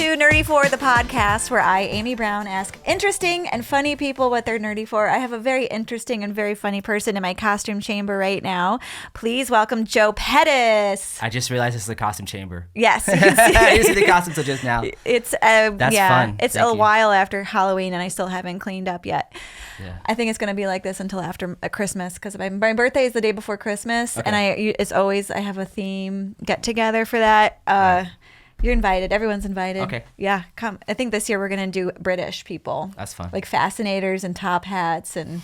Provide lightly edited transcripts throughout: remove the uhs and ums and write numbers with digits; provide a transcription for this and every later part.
to Nerdy for the podcast, where I, Amy Brown, ask interesting and funny people what they're nerdy for. I have a very interesting and very funny person in my costume chamber right now. Please welcome Joe Pettis. I just realized this is the costume chamber. Yes, you can see I didn't see the costume until just now. It's That's fun. It's Thank a you. while after Halloween, and I still haven't cleaned up yet. Yeah. I think it's going to be like this until after Christmas, because my birthday is the day before Christmas, Okay. and I have a theme get together for that. You're invited. Everyone's invited. Okay. Yeah, come. I think this year we're going to do British people. That's fun. Like fascinators and top hats and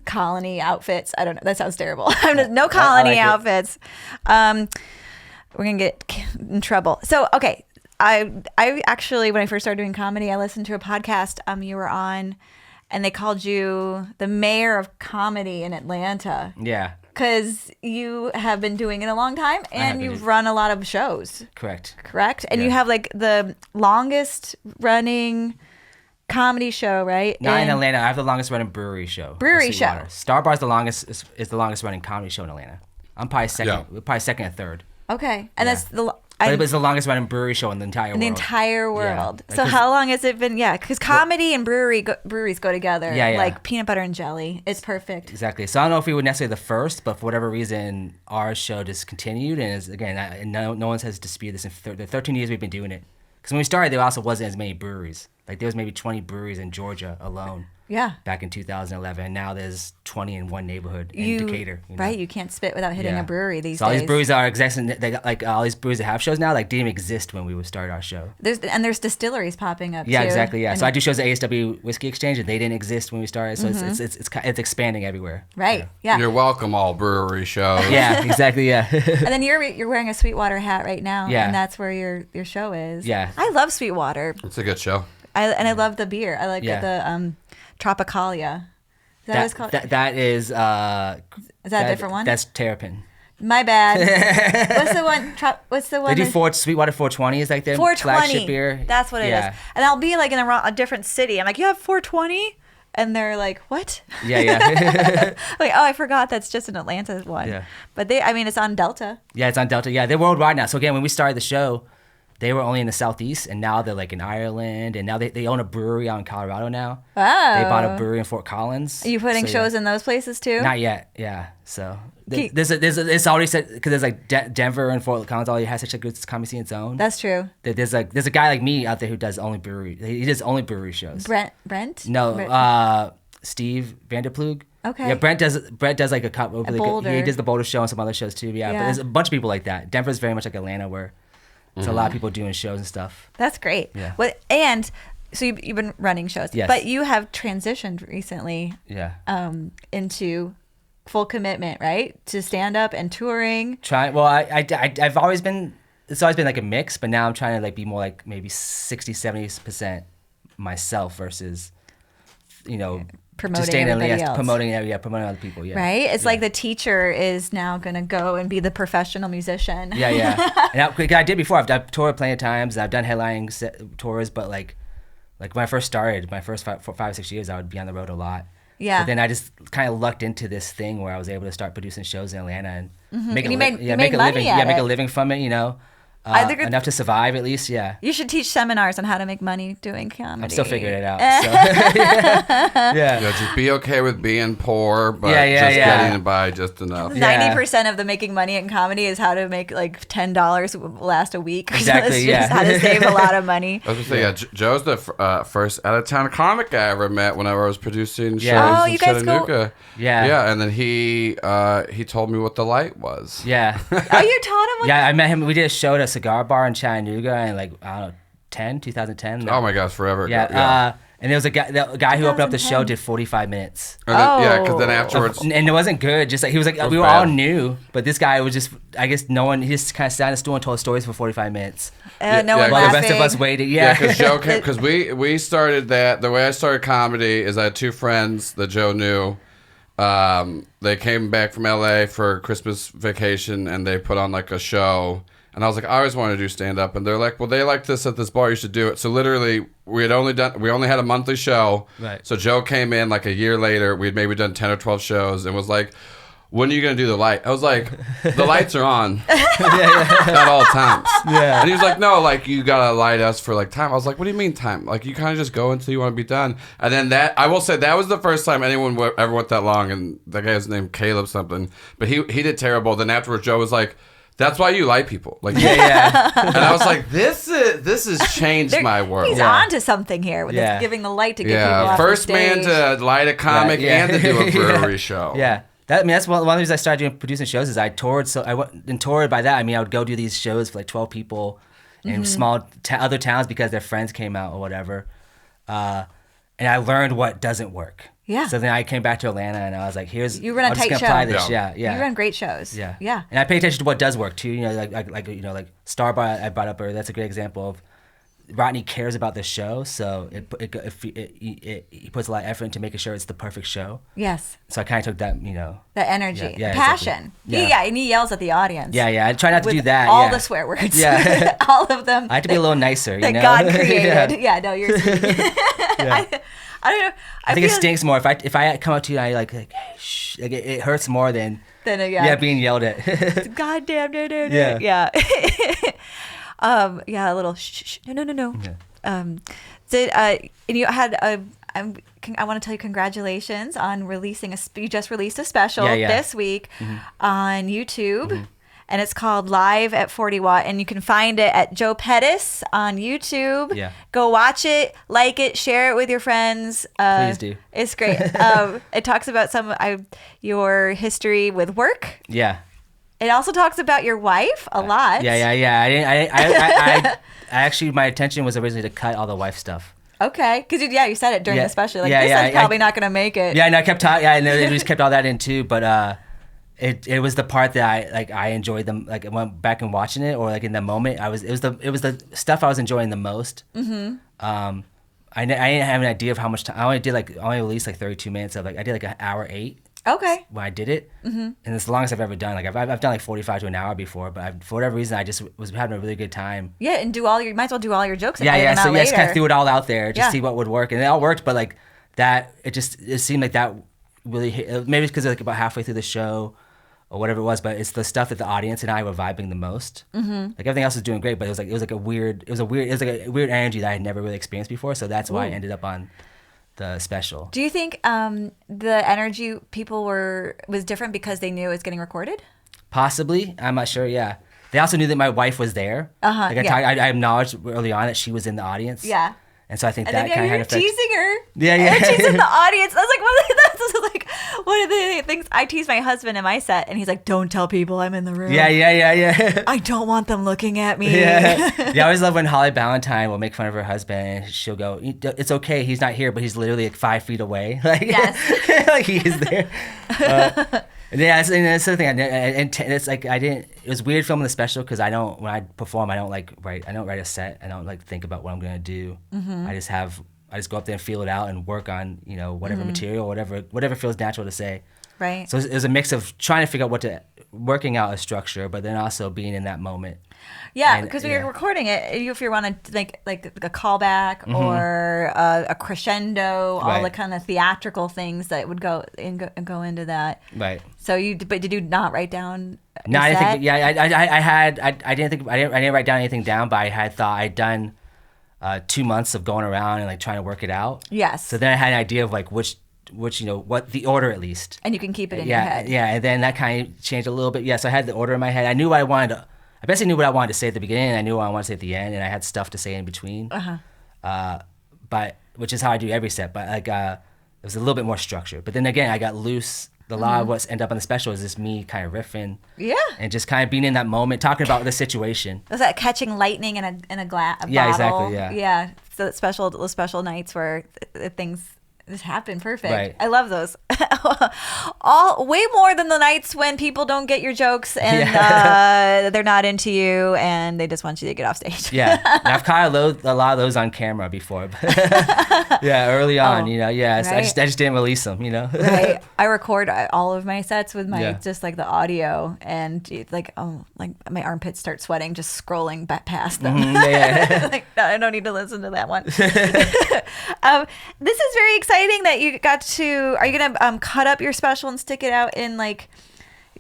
colony outfits. I don't know. That sounds terrible. No colony like it. outfits. We're going to get in trouble. So, okay. I actually, when I first started doing comedy, I listened to a podcast you were on, and they called you the mayor of comedy in Atlanta. Yeah. Because you have been doing it a long time, and you've been. run a lot of shows. Correct. And Yeah. you have like the longest running comedy show, right? Not in Atlanta. I have the longest running brewery show. Brewery show. Sweetwater. Star Bar's the longest is the longest running comedy show in Atlanta. I'm probably second. Yeah. Probably second or third. Okay, and Yeah. that's the But it was the longest running brewery show in the entire world. in the entire world. Yeah. So Like, how long has it been? Yeah, because comedy and breweries go together. Yeah, yeah. Like peanut butter and jelly. It's perfect. Exactly. So I don't know if we were necessarily the first, but for whatever reason, our show just continued. And no one has disputed this in the 13 years we've been doing it. Because when we started, there also wasn't as many breweries. Like there was maybe 20 breweries in Georgia alone. Yeah. Back in 2011, and now there's 20 in one neighborhood in Decatur. You know? Right, you can't spit without hitting a brewery these so all days. these breweries are existing. All these breweries that have shows now, like didn't even exist when we started our show. There's distilleries popping up. Yeah, too. exactly. Yeah, And- so I do shows at ASW Whiskey Exchange, and they didn't exist when we started. So it's expanding everywhere. Right. Yeah. You're welcome, all brewery shows. Yeah, exactly. Yeah. And then you're wearing a Sweetwater hat right now. Yeah. And that's where your show is. Yeah. I love Sweetwater. It's a good show. I love the beer. I like the Tropicalia. Is that what it's called? That is. Is that a different one? That's Terrapin. My bad. What's the one? What's the one? They do Sweetwater 420 is like their 420. flagship beer. That's what it Yeah. is. And I'll be like in a different city. I'm like, you have 420? And they're like, what? Yeah, yeah. Like, oh, I forgot that's just an Atlanta one. Yeah. But it's on Delta. Yeah, it's on Delta. Yeah, they're worldwide now. So again, when we started the show, they were only in the Southeast, and now they're like in Ireland, and now they own a brewery out in Colorado now. Oh. They bought a brewery in Fort Collins. Are you putting So, shows in those places too? Not yet. Yeah. So it's already said because there's like Denver and Fort Collins already has such a good comedy scene its own. That's true. There's a guy like me out there who does only brewery. He does only brewery shows. Brent? No, Steve Vanderplug. Okay. Yeah, Brent does like a couple. Boulder. He does the Boulder show and some other shows too. Yeah, but there's a bunch of people like that. Denver's very much like Atlanta, where there's a lot of people doing shows and stuff. That's great. Yeah. And so you've been running shows. Yes. But you have transitioned recently Yeah. into full commitment, right? To stand up and touring. I've always been. It's always been like a mix, but now I'm trying to like be more like maybe 60-70% myself versus, Promoting just staying in, everybody else. promoting other people. Yeah. Right? It's like the teacher is now going to go and be the professional musician. Yeah, yeah. And I did before. I've toured plenty of times. I've done headlining tours, but like when I first started, my first 5 or 6 years, I would be on the road a lot. Yeah. But then I just kind of lucked into this thing where I was able to start producing shows in Atlanta and make And you made a money living. at Yeah, make it. a living from it. I think Enough to survive at least. Yeah. You should teach seminars on how to make money doing comedy. I'm still figuring it out. So. Yeah. Just be okay with being poor, but Yeah. getting by just enough. 90% of the making money in comedy is how to make like $10 last a week. Exactly, That's yeah. just how to save a lot of money. I was gonna say, Joe's the first out-of-town comic I ever met when I was producing shows Yeah. Oh, in you guys go- Chattanooga. Yeah. Yeah, and then he told me what the light was. Yeah. Oh, you taught him? Yeah, I met him. We did a show at a cigar bar in Chattanooga in 2010. Oh my gosh, forever ago. Yeah. And there was the guy who opened up the show 2010. did 45 minutes. And then, yeah, because then Oh. afterwards, And it wasn't good. Just like he was like, was we were all bad. new, but this guy was just, I guess no one. He just kind of sat in a stool and told stories for 45 minutes No Yeah, one yeah, while laughing. the rest of us waited. yeah, Yeah, because Joe came, because we started that. The way I started comedy is I had two friends that Joe knew. They came back from LA for Christmas vacation and they put on like a show. And I was like, I always wanted to do stand up. And they're like, well, they like this at this bar. You should do it. So literally, we only had a monthly show. Right. So Joe came in like a year later. We'd maybe done 10 or 12 shows and was like, when are you going to do the light? I was like, the lights are on at all times. Yeah. And he was like, no, like, you got to light us for, like, time. I was like, what do you mean time? Like, you kind of just go until you want to be done. And then I will say, that was the first time anyone ever went that long. And that guy was named Caleb something. But he did terrible. Then afterwards, Joe was like, that's why you light people. Like, Yeah. And I was like, this has changed my world. He's onto something here with this, giving the light to get people off first the man stage. to light a comic and to do a brewery show. Yeah. That's one of the reasons I started producing shows is I toured. So I went and toured by that. I mean, I would go do these shows for like 12 people in small other towns because their friends came out or whatever. And I learned what doesn't work. Yeah. So then I came back to Atlanta and I was like, you run a tight show. This. Yeah. You run great shows. Yeah. Yeah. And I pay attention to what does work too. You know, like Starbar I brought up earlier. That's a great example of Rodney cares about the show, so he puts a lot of effort into making sure it's the perfect show. Yes. So I kind of took that, the energy, the passion. Exactly. And he yells at the audience. Yeah. I try not to do that. All the swear words. Yeah. All of them. I have to be a little nicer. That God created. No, you're. I don't know. I think it stinks more if I come up to you and I like hey, shh, like it hurts more than being yelled at. God damn no. Yeah. A little shh. No. Yeah. And you had I want to tell you congratulations on releasing you just released a special this week on YouTube. And it's called Live at 40 Watt. And you can find it at Joe Pettis on YouTube. Yeah. Go watch it, like it, share it with your friends. Please do. It's great. It talks about your history with work. Yeah. It also talks about your wife a lot. Yeah. I actually, my intention was originally to cut all the wife stuff. Okay. Because, you said it during the special. Like, this is probably not going to make it. Yeah, and I kept talking. Yeah, and they just kept all that in too. But it was the part that I enjoyed them. Like, I went back and watching it, or like in the moment, it was the stuff I was enjoying the most. Mm-hmm. I didn't have an idea of how much time. I only released like 32 minutes of I did like an hour 8. Okay. When I did it, and it's the longest I've ever done. Like I've done like 45 to an hour before, but for whatever reason, I just was having a really good time. Yeah, and might as well do all your jokes. So just kind of threw it all out there, just see what would work, and it all worked. But like that, it seemed like that really hit. Maybe it's because like about halfway through the show, or whatever it was. But it's the stuff that the audience and I were vibing the most. Mm-hmm. Like everything else was doing great, but it was like a weird energy that I had never really experienced before. So that's why I ended up on the special. Do you think the energy people was different because they knew it was getting recorded? Possibly. I'm not sure. Yeah. They also knew that my wife was there. Uh-huh. Like I acknowledged early on that she was in the audience. Yeah. And so I think and that kind of had effect. Teasing her. Yeah. And she's in the audience. I was like, one of the things I tease my husband in my set, and he's like, "Don't tell people I'm in the room." Yeah. I don't want them looking at me. Yeah. I always love when Holly Ballantyne will make fun of her husband, and she'll go, "It's okay, he's not here, but he's literally like 5 feet away." Like, yes. Like he is there. That's the thing. And it's like it was weird filming the special because when I perform, I don't write a set. I don't like think about what I'm gonna do. Mm-hmm. I just go up there and feel it out and work on whatever material, whatever feels natural to say. Right. So it was a mix of trying to figure out working out a structure, but then also being in that moment. Yeah, because when you're recording it, if you want to like a callback or a crescendo, all the kind of theatrical things that would go into that. Right. So but did you not write down? No, I didn't think. Yeah, I didn't write down anything down, but I had thought I'd done 2 months of going around and like trying to work it out. Yes. So then I had an idea of like which what the order at least. And you can keep it in your head. Yeah, and then that kind of changed a little bit. Yeah, so I had the order in my head. I basically knew what I wanted to say at the beginning, and I knew what I wanted to say at the end, and I had stuff to say in between. But which is how I do every set. But like it was a little bit more structured. But then again, I got loose. A lot of what's end up on the special is just me kind of riffing. Yeah. And just kind of being in that moment, talking about the situation. Was that catching lightning in a bottle? Yeah, exactly. Yeah. Yeah. So the special nights where things just happen perfect. Right. I love those. Way more than the nights when people don't get your jokes and they're not into you and they just want you to get off stage. Yeah. And I've caught a lot of those on camera before. Early on, Right. So I just didn't release them, Right. I record all of my sets with my just like the audio and like my armpits start sweating just scrolling back past them. Mm-hmm. Like, no, I don't need to listen to that one. This is very exciting that you got to. Are you gonna cut up your special and stick it out in like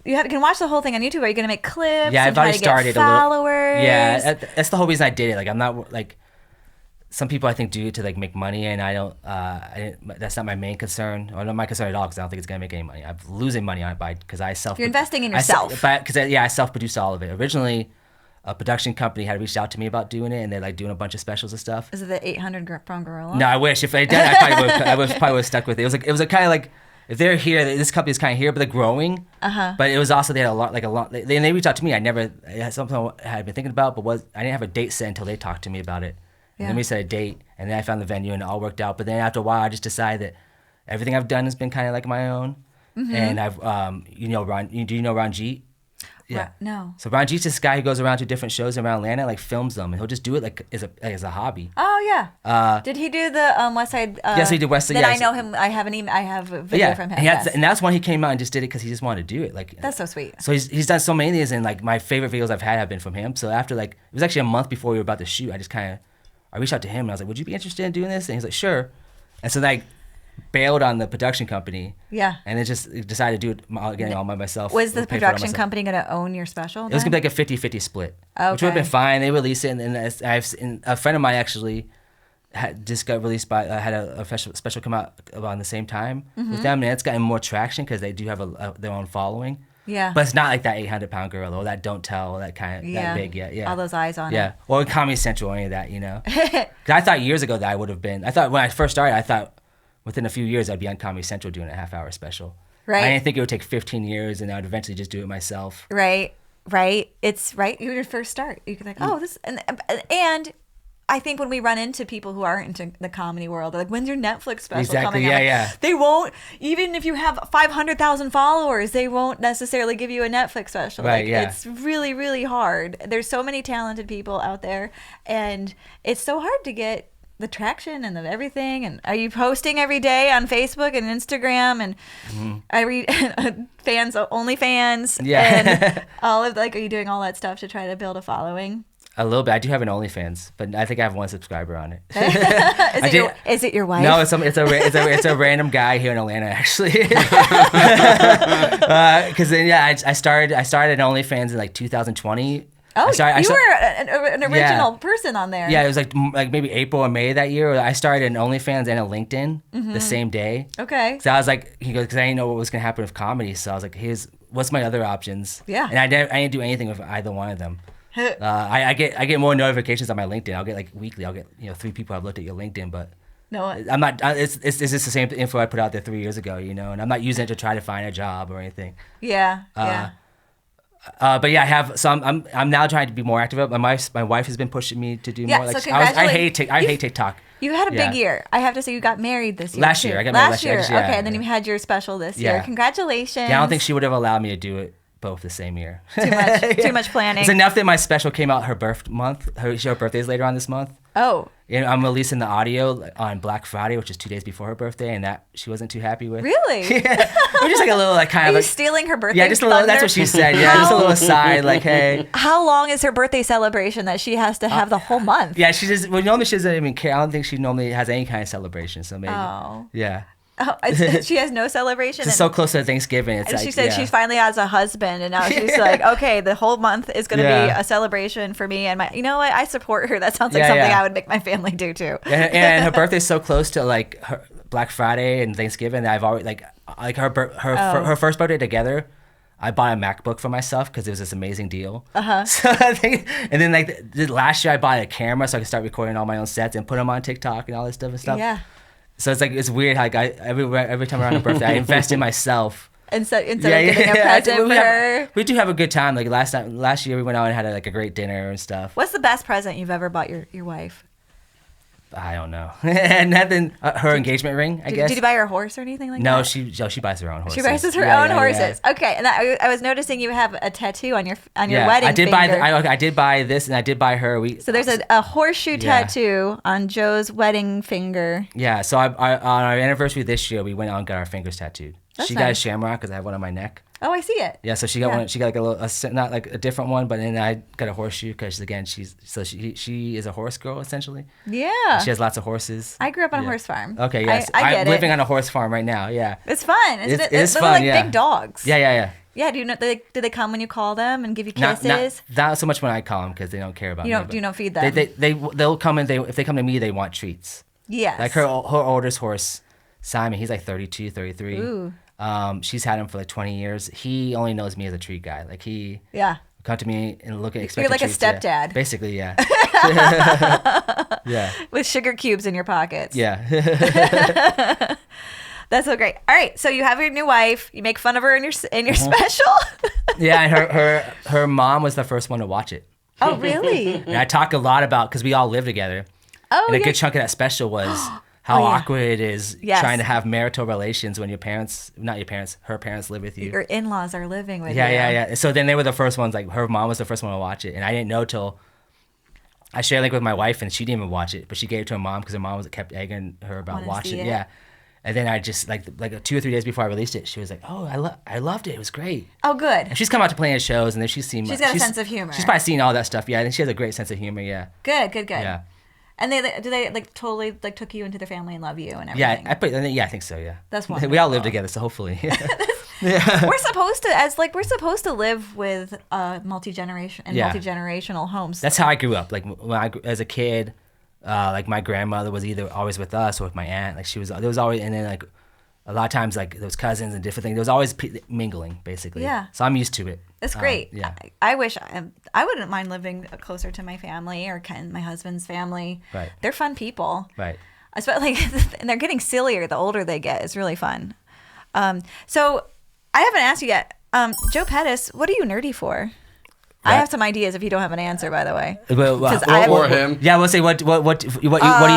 You can watch the whole thing on YouTube. Are you going to make clips? Yeah, I've already started followers? Yeah, that's the whole reason I did it. Like, I'm not like some people I think do it to like make money, and I don't. That's not my main concern, or not my concern at all, because I don't think it's gonna make any money. I'm losing money on it because I self. You're investing in yourself. I self-produce all of it. Originally, a production company had reached out to me about doing it, and they're like doing a bunch of specials and stuff. Is it the 800-pound gorilla? No, I wish. If I did, I probably would have stuck with it. It was a kind of like, if they're here, this company is kind of here, but they're growing. But it was also, they had a lot. They reached out to me. It had something I had been thinking about, but I didn't have a date set until they talked to me about it. And then we set a date, and then I found the venue, and it all worked out. But then after a while, I just decided that everything I've done has been kind of like my own. And I've, do you know Ron Jeet? Yeah. No. So Ron Jeet's this guy who goes around to different shows around Atlanta, like films them, and he'll just do it like as a hobby. Oh yeah. Did he do the West Side? Yes, he did West Side. Then yes. I know him. I have a video from him. And that's when he came out and just did it because he just wanted to do it. Like, that's so sweet. So he's done so many of these, and like my favorite videos I've had have been from him. So after it was actually a month before we were about to shoot, I reached out to him and I was like, "Would you be interested in doing this?" And he's like, "Sure." And so I bailed on the production company. Yeah. And then just decided to do it again all by myself. Was the production company going to own your special? It was going to be like a 50-50 split, okay. Which would have been fine. They released it, and a friend of mine actually just got released had a special come out around the same time with them, and it's gotten more traction because they do have their own following. Yeah. But it's not like that 800-pound girl or that Don't Tell, that kind of that big yet. Yeah. All those eyes on it. Yeah. Or Comedy Central or any of that, you know. Because I thought years ago that I would have been. I thought when I first started, I thought within a few years I'd be on Comedy Central doing a half-hour special. Right. I didn't think it would take 15 years and I would eventually just do it myself. Right. It's right. Your first start. You can like, oh, this and I think when we run into people who aren't into the comedy world, they're like, when's your Netflix special coming out? Yeah. They won't, even if you have 500,000 followers, they won't necessarily give you a Netflix special. Right, It's really, really hard. There's so many talented people out there, and it's so hard to get the traction and everything. And are you posting every day on Facebook and Instagram? And I read OnlyFans. Yeah. And all of are you doing all that stuff to try to build a following? A little bit. I do have an OnlyFans, but I think I have one subscriber on it. Is it your wife? No, it's a random guy here in Atlanta, actually. Because then I started an OnlyFans in like 2020. Oh, you were an original person on there. Yeah, it was like maybe April or May that year. I started an OnlyFans and a LinkedIn the same day. Okay. So I was like, he goes, because I didn't know what was gonna happen with comedy. So I was like, what's my other options? Yeah. And I didn't do anything with either one of them. I get more notifications on my LinkedIn. I'll get like weekly. I'll get 3 people have looked at your LinkedIn, but no, I'm not. It's just the same info I put out there 3 years ago, and I'm not using it to try to find a job or anything. Yeah. But yeah, I have. So I'm now trying to be more active. My wife has been pushing me to do more. So I hate TikTok. You had a big year. I have to say, you got married this year. Last year, I got married last year. Okay, and then you had your special this year. Congratulations. Yeah, I don't think she would have allowed me to do it both the same year. Too much planning. It's enough that my special came out her month. Her birthday is later on this month. Oh. And I'm releasing the audio on Black Friday, which is 2 days before her birthday, and that she wasn't too happy with. Really? Yeah. We're just like a little Are you stealing her birthday? Yeah, just a little. That's what she said. Yeah, just a little aside, like, hey. How long is her birthday celebration that she has to have the whole month? Yeah, she just. Well, normally she doesn't even care. I don't think she normally has any kind of celebration. So maybe. Oh. Yeah. Oh, she has no celebration. It's so close to Thanksgiving. It's she said she finally has a husband, and now she's like, okay, the whole month is going to be a celebration for me. And you know what? I support her. That sounds like something I would make my family do too. And her birthday's so close to like her Black Friday and Thanksgiving that I've already like her first birthday together. I bought a MacBook for myself because it was this amazing deal. So I think, and then like last year I bought a camera so I could start recording all my own sets and put them on TikTok and all this stuff. Yeah. So it's weird. Like every time around her birthday, I invest in myself. Instead of getting a present for her. We do have a good time. Like last year, we went out and had a great dinner and stuff. What's the best present you've ever bought your wife? I don't know. Nothing. Her engagement ring, I guess. Did you buy her a horse or anything like that? No, she buys her own horses. She buys her own horses. Yeah. Okay, and I was noticing you have a tattoo on your wedding finger. I did buy this, and I did buy her. So there's a horseshoe tattoo on Joe's wedding finger. Yeah. So on our anniversary this year, we went out and got our fingers tattooed. She got a shamrock because I have one on my neck. Oh, I see it. Yeah, so she got one. She got like a little, not like a different one, but then I got a horseshoe because again, she is a horse girl essentially. Yeah. She has lots of horses. I grew up on a horse farm. Okay, yes, I get I'm living on a horse farm right now. Yeah. It's fun, isn't it? It's They're fun. like big dogs. Yeah. Yeah. Do you know? Do they come when you call them and give you Not, kisses? not so much when I call them because they don't care about you me. don't. but You don't feed them. They'll come and if they come to me, they want treats. Yes. Like her oldest horse, Simon, he's like 32, 33. Ooh. She's had him for like 20 years. He only knows me as a treat guy. Like he Yeah. come to me and look at expect. You're like a treats, yeah. stepdad. Basically, yeah. Yeah. With sugar cubes in your pockets. Yeah. That's so great. All right, so you have your new wife. You make fun of her in your special. Yeah, and her mom was the first one to watch it. Oh, really? And I talk a lot about because we all live together. Oh, And a yeah. good chunk of that special was how Oh, yeah. awkward it is Yes. trying to have marital relations when your parents, not your parents, her parents live with you. Your in-laws are living with Yeah, you. yeah. So then they were the first ones. Like her mom was the first one to watch it, and I didn't know till I shared like with my wife, and she didn't even watch it, but she gave it to her mom because her mom kept egging her about Wanna watching see it. it? Yeah. And then I just like 2 or 3 days before I released it, she was like, "Oh, I loved it. It was great." Oh, good. And she's come out to plenty of shows, and then she's seen. She's got a sense of humor. She's probably seen all that stuff. Yeah, and she has a great sense of humor. Yeah. Good. Yeah. And do they like totally like took you into their family and love you and Yeah, everything? I think so. Yeah. That's We all wonderful. live together, so hopefully. We're supposed to live with multi-generational Yeah. multi-generational homes. That's how I grew up. Like when as a kid, like my grandmother was either always with us or with my aunt. Like there was always, and then like a lot of times like those cousins and different things. There was always mingling basically. Yeah. So I'm used to it. That's great. Yeah. I wish I wouldn't mind living closer to my family or my husband's family. Right. They're fun people. Right. Especially, and they're getting sillier the older they get. It's really fun. So I haven't asked you yet. Joe Pettis, what are you nerdy for? I have some ideas if you don't have an answer, by the way. For him. Yeah, we'll say what do you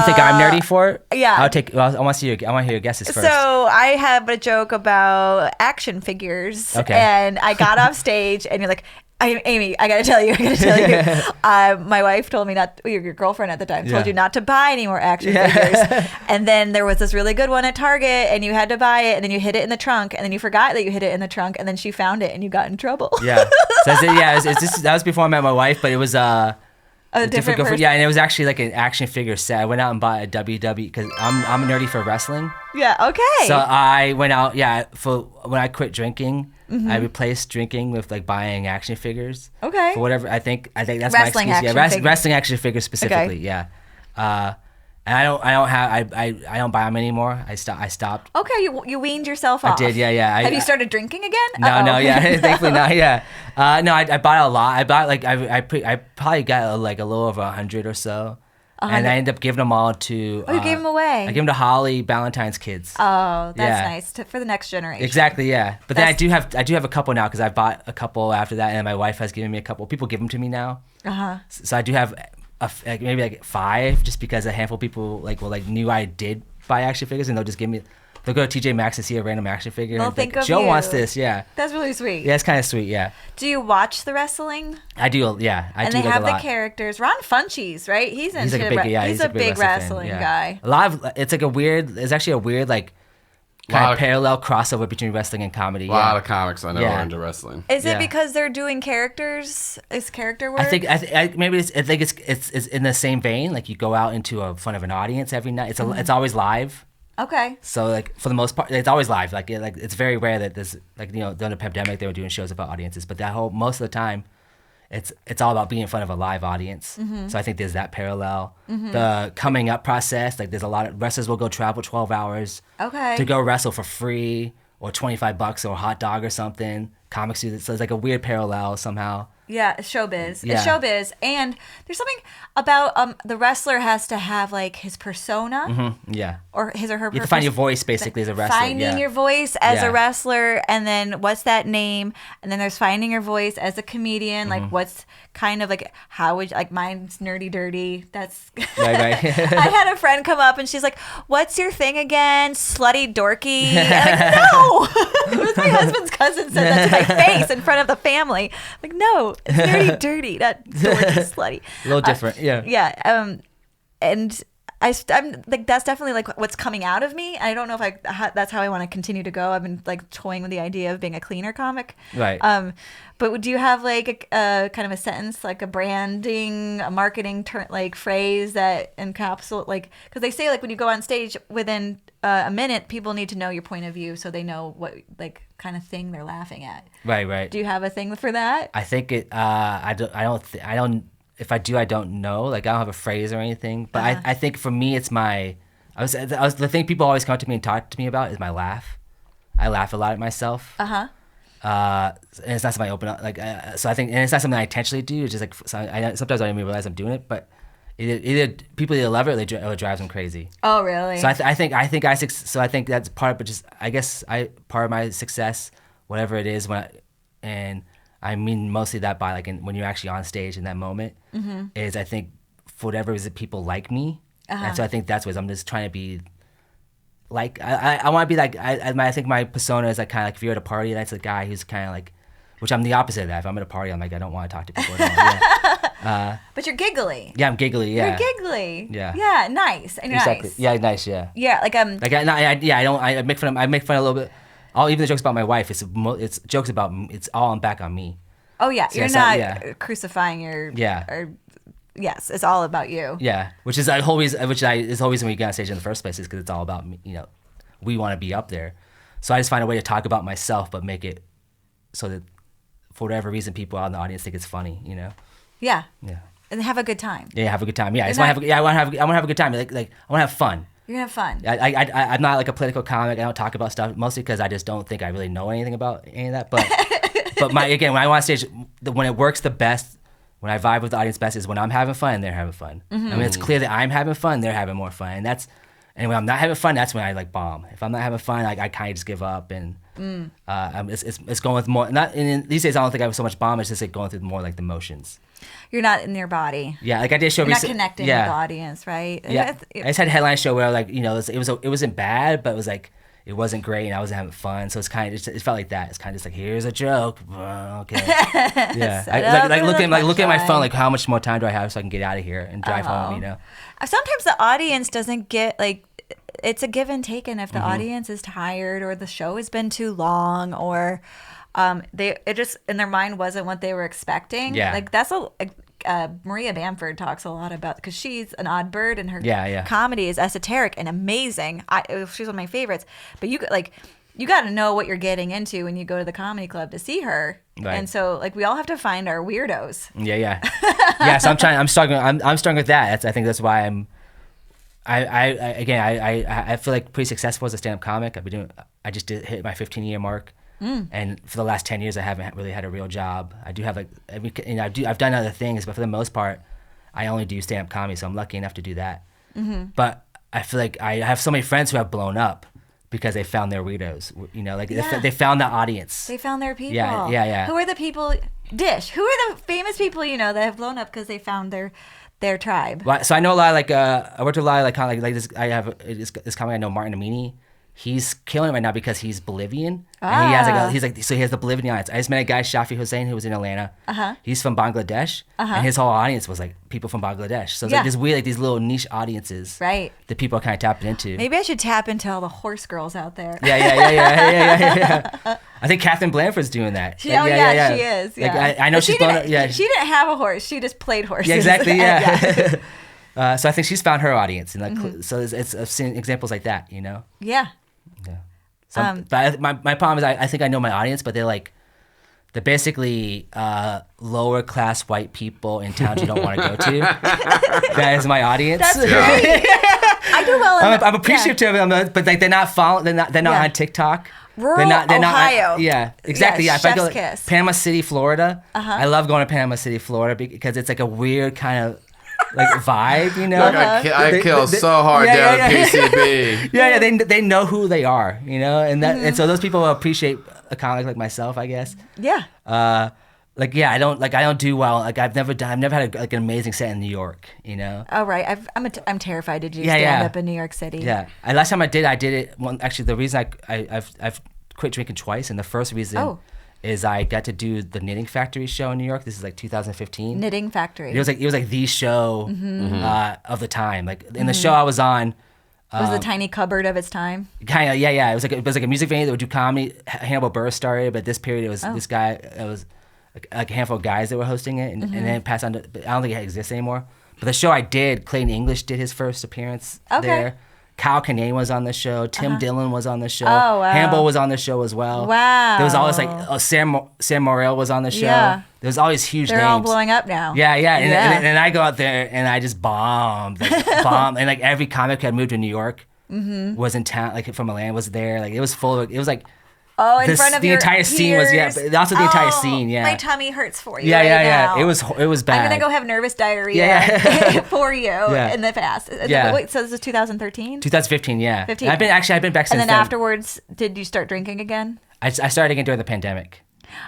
think I'm nerdy for? Yeah. I want to hear your guesses first. So I have a joke about action figures, Okay. and I got off stage, and you're like, Amy, I gotta tell you. My wife told me your girlfriend at the time told Yeah. you not to buy any more action figures. And then there was this really good one at Target, and you had to buy it, and then you hid it in the trunk, and then you forgot that you hid it in the trunk, and then she found it, and you got in trouble. Yeah. So that was before I met my wife, but it was a different girlfriend. person. Yeah, and it was actually like an action figure set. I went out and bought a WW because I'm nerdy for wrestling. Yeah. Okay. So I went out, for when I quit drinking, Mm-hmm. I replaced drinking with like buying action figures. Okay. For whatever I think that's Wrestling my excuse. action figures. Wrestling action figures specifically. Okay. Yeah. And I don't buy them anymore. I stopped. Okay, you weaned yourself off. I did. Yeah. Have you started drinking again? No, yeah, thankfully not. Yeah, no, I bought a lot. I bought like I probably got like a little over 100 or so, and I ended up giving them all to. Oh, you gave them away. I gave them to Holly Valentine's kids. Oh, that's Yeah. nice for the next generation. Exactly, yeah. But then I That's- do have a couple now because I bought a couple after that, and my wife has given me a couple. People give them to me now. So I do have maybe like 5, just because a handful of people knew I did buy action figures, and they'll just give me. They'll go to TJ Maxx and see a random action figure. They'll and think like, of Joe you. wants this, yeah. That's really sweet. Yeah, it's kind of sweet, yeah. Do you watch the wrestling? I do, yeah. I And do they like have a the lot. characters. Ron Funchies, right? He's He's like into a big, yeah. he's a big wrestling fan, yeah. guy. A lot of it's like a weird. It's actually a weird like kind of parallel crossover between wrestling and comedy. A lot of comics I know are into wrestling. Is it Yeah. because they're doing characters? Is character work? I think maybe it's in the same vein. Like you go out into a front of an audience every night. It's always live. Okay. So like for the most part, it's always live. Like it's very rare that there's during the pandemic they were doing shows about audiences, but most of the time, it's all about being in front of a live audience. So I think there's that parallel. The coming up process, like there's a lot of wrestlers will go travel 12 hours Okay. to go wrestle for free or $25 or a hot dog or something. Comics do this, so it's like a weird parallel somehow. Yeah, it's showbiz. Yeah. It's showbiz, and there's something about the wrestler has to have like his persona Yeah. or his or her. You have to find your voice basically as a wrestler. Finding yeah. your voice as Yeah. a wrestler, and then what's that name? And then there's finding your voice as a comedian. Like what's kind of like how would like mine's nerdy dirty. That's Right. I had a friend come up and she's like, "What's your thing again? Slutty dorky?" And I'm like, no, it was my husband's cousin said that to my face in front of the family. I'm like, no, it's nerdy dirty, not dorky slutty. A little different. Yeah. Yeah. And I'm like, that's definitely like what's coming out of me. I don't know if that's how I want to continue to go. I've been like toying with the idea of being a cleaner comic. Right. But do you have like a kind of a sentence, like a branding, a marketing like phrase that encapsulate, like, because they say like when you go on stage within a minute, people need to know your point of view so they know what like kind of thing they're laughing at. Right. Do you have a thing for that? I think it. I don't. If I do, I don't know. Like I don't have a phrase or anything. But I think for me, it's my. I was the thing people always come to me and talk to me about is my laugh. I laugh a lot at myself. And it's not something I open up like. So I think, and it's not something I intentionally do. It's just like sometimes I don't even realize I'm doing it. But either people either love it or it drives them crazy. Oh, really? So I think that's part. But just I guess part of my success, whatever it is, and I mean mostly that by like when you're actually on stage in that moment, is I think for whatever reason people like me, and so I think that's what I'm just trying to be. Like I want to be like I think my persona is like kind of like if you're at a party, that's a guy who's kind of like, which I'm the opposite of that. If I'm at a party, I'm like I don't want to talk to people at all. But you're giggly. Yeah, I'm giggly. Yeah, You're giggly. Yeah. Yeah, nice. And exactly. nice. Yeah, nice. Yeah. Yeah, like I make fun a little bit. Even the jokes about my wife. It's jokes about. It's all back on me. Oh yeah, So you're it's not crucifying your. Yeah. Or, yes, it's all about you. Yeah, which is the whole reason when we get on stage in the first place is because it's all about me. You know, we want to be up there, so I just find a way to talk about myself, but make it so that for whatever reason people out in the audience think it's funny. You know. Yeah. Yeah. And have a good time. Yeah, have a good time. Yeah, I want to have a good time. Like I want to have fun. You're gonna have fun. I'm not like a political comic. I don't talk about stuff mostly because I just don't think I really know anything about any of that. But but when I want on stage, when it works the best, when I vibe with the audience best is when I'm having fun and they're having fun. I mean, it's clear that I'm having fun, they're having more fun, and when I'm not having fun, that's when I like bomb. If I'm not having fun, I kind of just give up and it's going with more. Not and these days I don't think I have so much bomb. It's just like going through more like the motions. You're not in your body. Yeah, like I did a show. You're not connecting with the audience, right? Yeah, I just had a headline show where like it wasn't bad, but it was like it wasn't great, and I wasn't having fun. So it's kind of it felt like that. It's kind of just like here's a joke. Okay. Yeah, I look at my phone like how much more time do I have so I can get out of here and drive home. You know. Sometimes the audience doesn't get like. It's a give and take, and if the audience is tired or the show has been too long or it just in their mind wasn't what they were expecting. Yeah. Like that's Maria Bamford talks a lot about because she's an odd bird and her comedy is esoteric and amazing. She's one of my favorites. But you got to know what you're getting into when you go to the comedy club to see her. Right. And so like we all have to find our weirdos. Yeah. So I'm struggling with that. I think that's why I feel like pretty successful as a stand-up comic. I just hit my 15-year mark, and for the last 10 years, I haven't really had a real job. I do have I've done other things, but for the most part, I only do stand-up comedy. So I'm lucky enough to do that. But I feel like I have so many friends who have blown up because they found their weirdos. You know, like they found the audience. They found their people. Yeah. Who are the people? Who are the famous people that have blown up because they found their tribe? Well, so I know a lot of I worked with a lot of kind of like this. I have this comic I know, Martin Amini. He's killing it right now because he's Bolivian. And he has he has the Bolivian audience. I just met a guy, Shafi Hussein, who was in Atlanta. He's from Bangladesh, and his whole audience was like people from Bangladesh. So it's like this weird, like these little niche audiences, right? That people are kind of tapping into. Maybe I should tap into all the horse girls out there. Yeah. I think Catherine Blanford's doing that. She is. Yeah. Like, I know she's blown up. Yeah, she didn't have a horse. She just played horses. Yeah, exactly. Yeah. So I think she's found her audience, and so I've seen examples like that. You know. Yeah. Yeah. So, but my problem is I think I know my audience, but they're basically lower class white people in towns you don't want to go to. That is my audience. That's great. I do well. I'm appreciative of them, but like they're not following. They're not on TikTok. Rural Ohio. Yeah, exactly. Yes, if I go kiss. Panama City, Florida, I love going to Panama City, Florida because it's like a weird kind of like vibe, you know. Like I kill so hard down at PCB. Yeah. They know who they are, you know, and and so those people will appreciate a comic like myself, I guess. Yeah. I don't do well. Like I've never had an amazing set in New York, you know. Oh right, I'm terrified to do stand up in New York City. Yeah, last time I did it. Well, actually, the reason I've quit drinking twice, and the first reason is I got to do the Knitting Factory show in New York. This is like 2015. Knitting Factory. It was like the show of the time. Like in the show I was on. Was the tiny cupboard of its time? Kind of, yeah. It was like a music venue that would do comedy. Hannibal Buress started, but at this period it was this guy. It was like a handful of guys that were hosting it, and then it passed on to. I don't think it exists anymore. But the show I did, Clayton English did his first appearance there. Kyle Kinane was on the show. Tim Dillon was on the show. Oh, wow. Hannibal was on the show as well. Wow. There was always like Sam Morril was on the show. Yeah. There was always huge They're names. all blowing up now. Yeah. And I go out there and I just bombed. And like every comic who had moved to New York was in town, like from Atlanta was there. Like it was full of, it was like, in front of the your entire scene was but also the entire scene, My tummy hurts for you. Yeah. Now. It was bad. I'm gonna go have nervous diarrhea for you in the past. Yeah. Wait, so this is 2013? 2015, yeah. 15. I've been back since And then then. afterwards, did you start drinking again? I started again during the pandemic.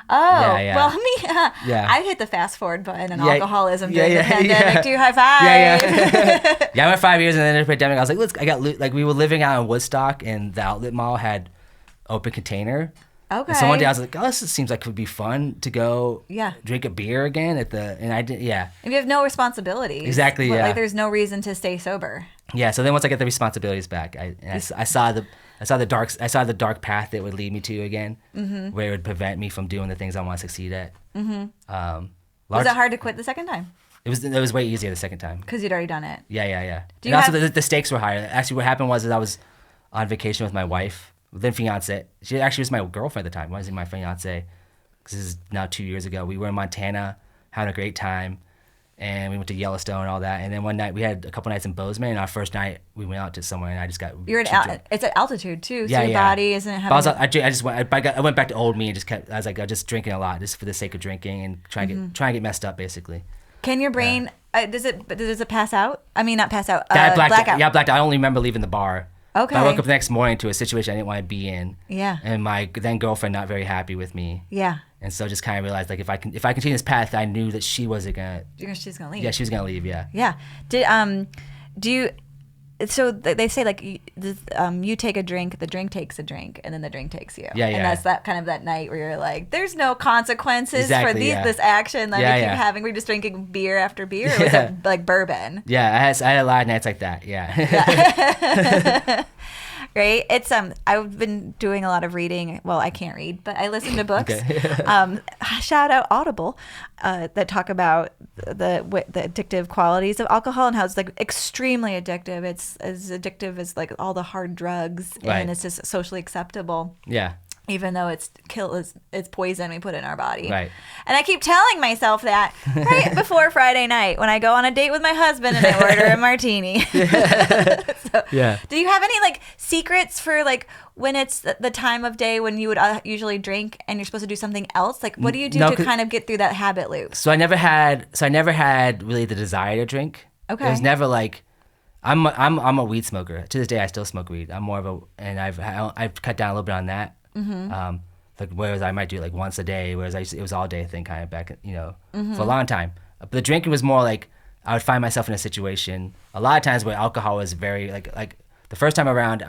Oh, Yeah. well, I hit the fast forward button and Yeah. alcoholism during the Yeah. pandemic. Do high five. Yeah, I went 5 years and then the pandemic. I was like, we were living out in Woodstock and the outlet mall had open container. Okay. And so one day I was like, oh, this seems like it would be fun to go Yeah. drink a beer again and I did, yeah. And you have no responsibilities. Exactly, yeah. Like there's no reason to stay sober. Yeah, so then once I get the responsibilities back, I saw the dark path that would lead me to again, where it would prevent me from doing the things I want to succeed at. Was it hard to quit the second time? It was way easier the second time. Because you'd already done it. Yeah. Do And you also have- the stakes were higher. Actually, what happened was that I was on vacation with my wife, then fiance. She actually was my girlfriend at the time. Wasn't my fiance. This is now 2 years ago. We were in Montana, having a great time, and we went to Yellowstone and all that. And then one night we had a couple nights in Bozeman. And our first night we went out to somewhere, and I just got. You're too at drunk. it's at altitude too, so Yeah, your yeah. body isn't But having. I went back to old me and just kept. I was like, I was just drinking a lot, just for the sake of drinking and trying to get messed up, basically. Can your brain? Does it pass out? I mean, not pass out. I blacked blackout. out. Yeah, I blacked out. I only remember leaving the bar. Okay. But I woke up the next morning to a situation I didn't want to be in. Yeah. And my then girlfriend not very happy with me. Yeah. And so just kind of realized like if I continue this path, I knew that she wasn't gonna. She's gonna leave. Yeah, she was gonna leave. Yeah. Yeah. Do you? So they say like you take a drink, the drink takes a drink, and then the drink takes you. Yeah. And that's that kind of that night where you're like, there's no consequences Exactly, for yeah. this action that Yeah, we keep yeah. having. We're just drinking beer after beer. Or was it like bourbon? Yeah, I had a lot of nights like that. Yeah. Right. It's I've been doing a lot of reading. Well, I can't read, but I listen to books. Shout out Audible that talk about the addictive qualities of alcohol and how it's like extremely addictive. It's as addictive as like all the hard drugs, Right. and it's just socially acceptable. Yeah. Even though it's poison we put in our body. Right. And I keep telling myself that right before Friday night when I go on a date with my husband and I order a martini. Yeah. Do you have any like secrets for like when it's the time of day when you would usually drink and you're supposed to do something else? Like what do you do No, to 'cause- kind of get through that habit loop? So I never had really the desire to drink. Okay. It was never like. I'm a weed smoker. To this day, I still smoke weed. I'm more of and I've cut down a little bit on that. Like whereas I might do it like once a day, whereas it was all day thing kind of back, for a long time. But the drinking was more like I would find myself in a situation a lot of times where alcohol was very like the first time around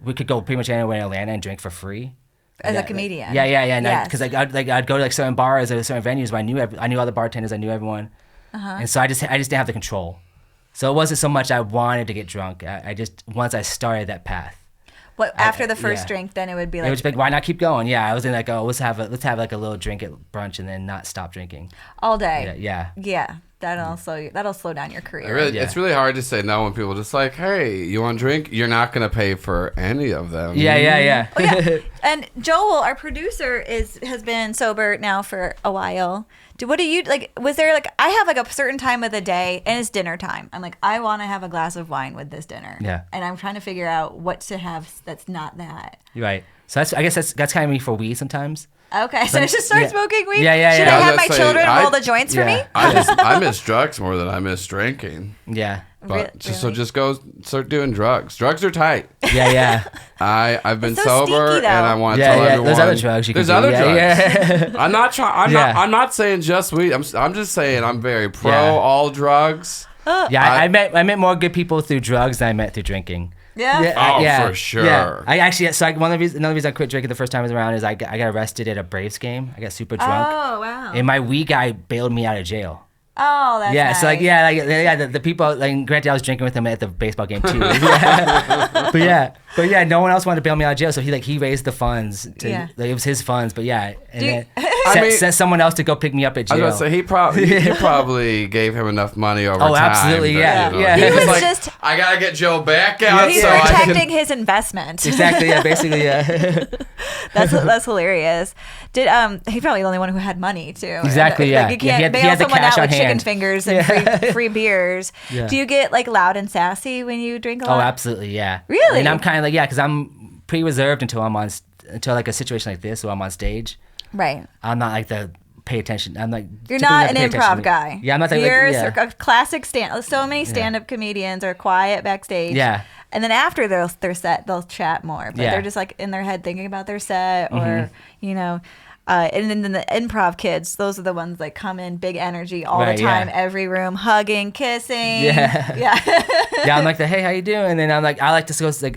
we could go pretty much anywhere in Atlanta and drink for free. As a comedian. Yeah. Yes. Because I'd go to like certain bars or certain venues where I knew all the bartenders, I knew everyone, and so I just didn't have the control. So it wasn't so much I wanted to get drunk. I just once I started that path. What after the first yeah. drink, then it would be It like was like, why not keep going? Yeah, I was in like, oh, let's have like a little drink at brunch and then not stop drinking. all day. Yeah. Yeah. That'll slow down your career. It's really hard to say no when people just like, hey, you want a drink? You're not going to pay for any of them. Yeah. Oh, yeah. And Joel, our producer, has been sober now for a while. What do you like? Was there like I have like a certain time of the day and it's dinner time. I'm like I want to have a glass of wine with this dinner. Yeah. And I'm trying to figure out what to have that's not that. You're right. So I guess that's kind of me for weed sometimes. Okay, so I should start yeah. smoking weed. Yeah. Should Yeah, I I have was my gonna say, children roll the joints for me? Yeah. I miss drugs more than I miss drinking. Yeah. But just go start doing drugs. Drugs are tight. Yeah. I've been It's so sober stinky, though. and I want to tell everyone. There's other drugs you can There's do. other Yeah, drugs. I'm not trying. Yeah. I'm not saying just weed. I'm just saying I'm very pro Yeah. all drugs. Yeah, I met more good people through drugs than I met through drinking. Yeah. For sure. Yeah. I actually, so another reason I quit drinking the first time I was around is I got arrested at a Braves game. I got super drunk. Oh wow. And my weed guy bailed me out of jail. Oh, that's Yeah, nice. so the people, like, granted I was drinking with him at the baseball game too. But no one else wanted to bail me out of jail, so he raised the funds. It was his funds, but yeah. And sent someone else to go pick me up at jail. I was gonna say he probably gave him enough money over time. Oh, absolutely, that, yeah. He was like, just- I gotta get Joe back out. He's so I protecting can... his investment. Exactly, yeah, basically, yeah. That's hilarious. Did he probably the only one who had money too? Exactly, yeah. Like, you can't He bail had the someone cash out on with chicken hand. fingers and free beers. Yeah. Do you get like loud and sassy when you drink a Oh, lot? absolutely, yeah. Really? And I'm kind of like, because I'm pretty reserved until like a situation like this where I'm on stage. Right. I'm not like the pay attention. I'm like You're typically not like an pay attention to improv me. guy. Yeah, I'm not like You're yeah. a classic stand. So many stand-up comedians are quiet backstage. Yeah. And then after their set, they'll chat more. But Yeah. they're just like in their head thinking about their set, or and then the improv kids, those are the ones that come in big energy all Right, the time, yeah. every room, hugging, kissing. Yeah. Yeah. Yeah, I'm like hey, how you doing? And then I'm like, I like to go so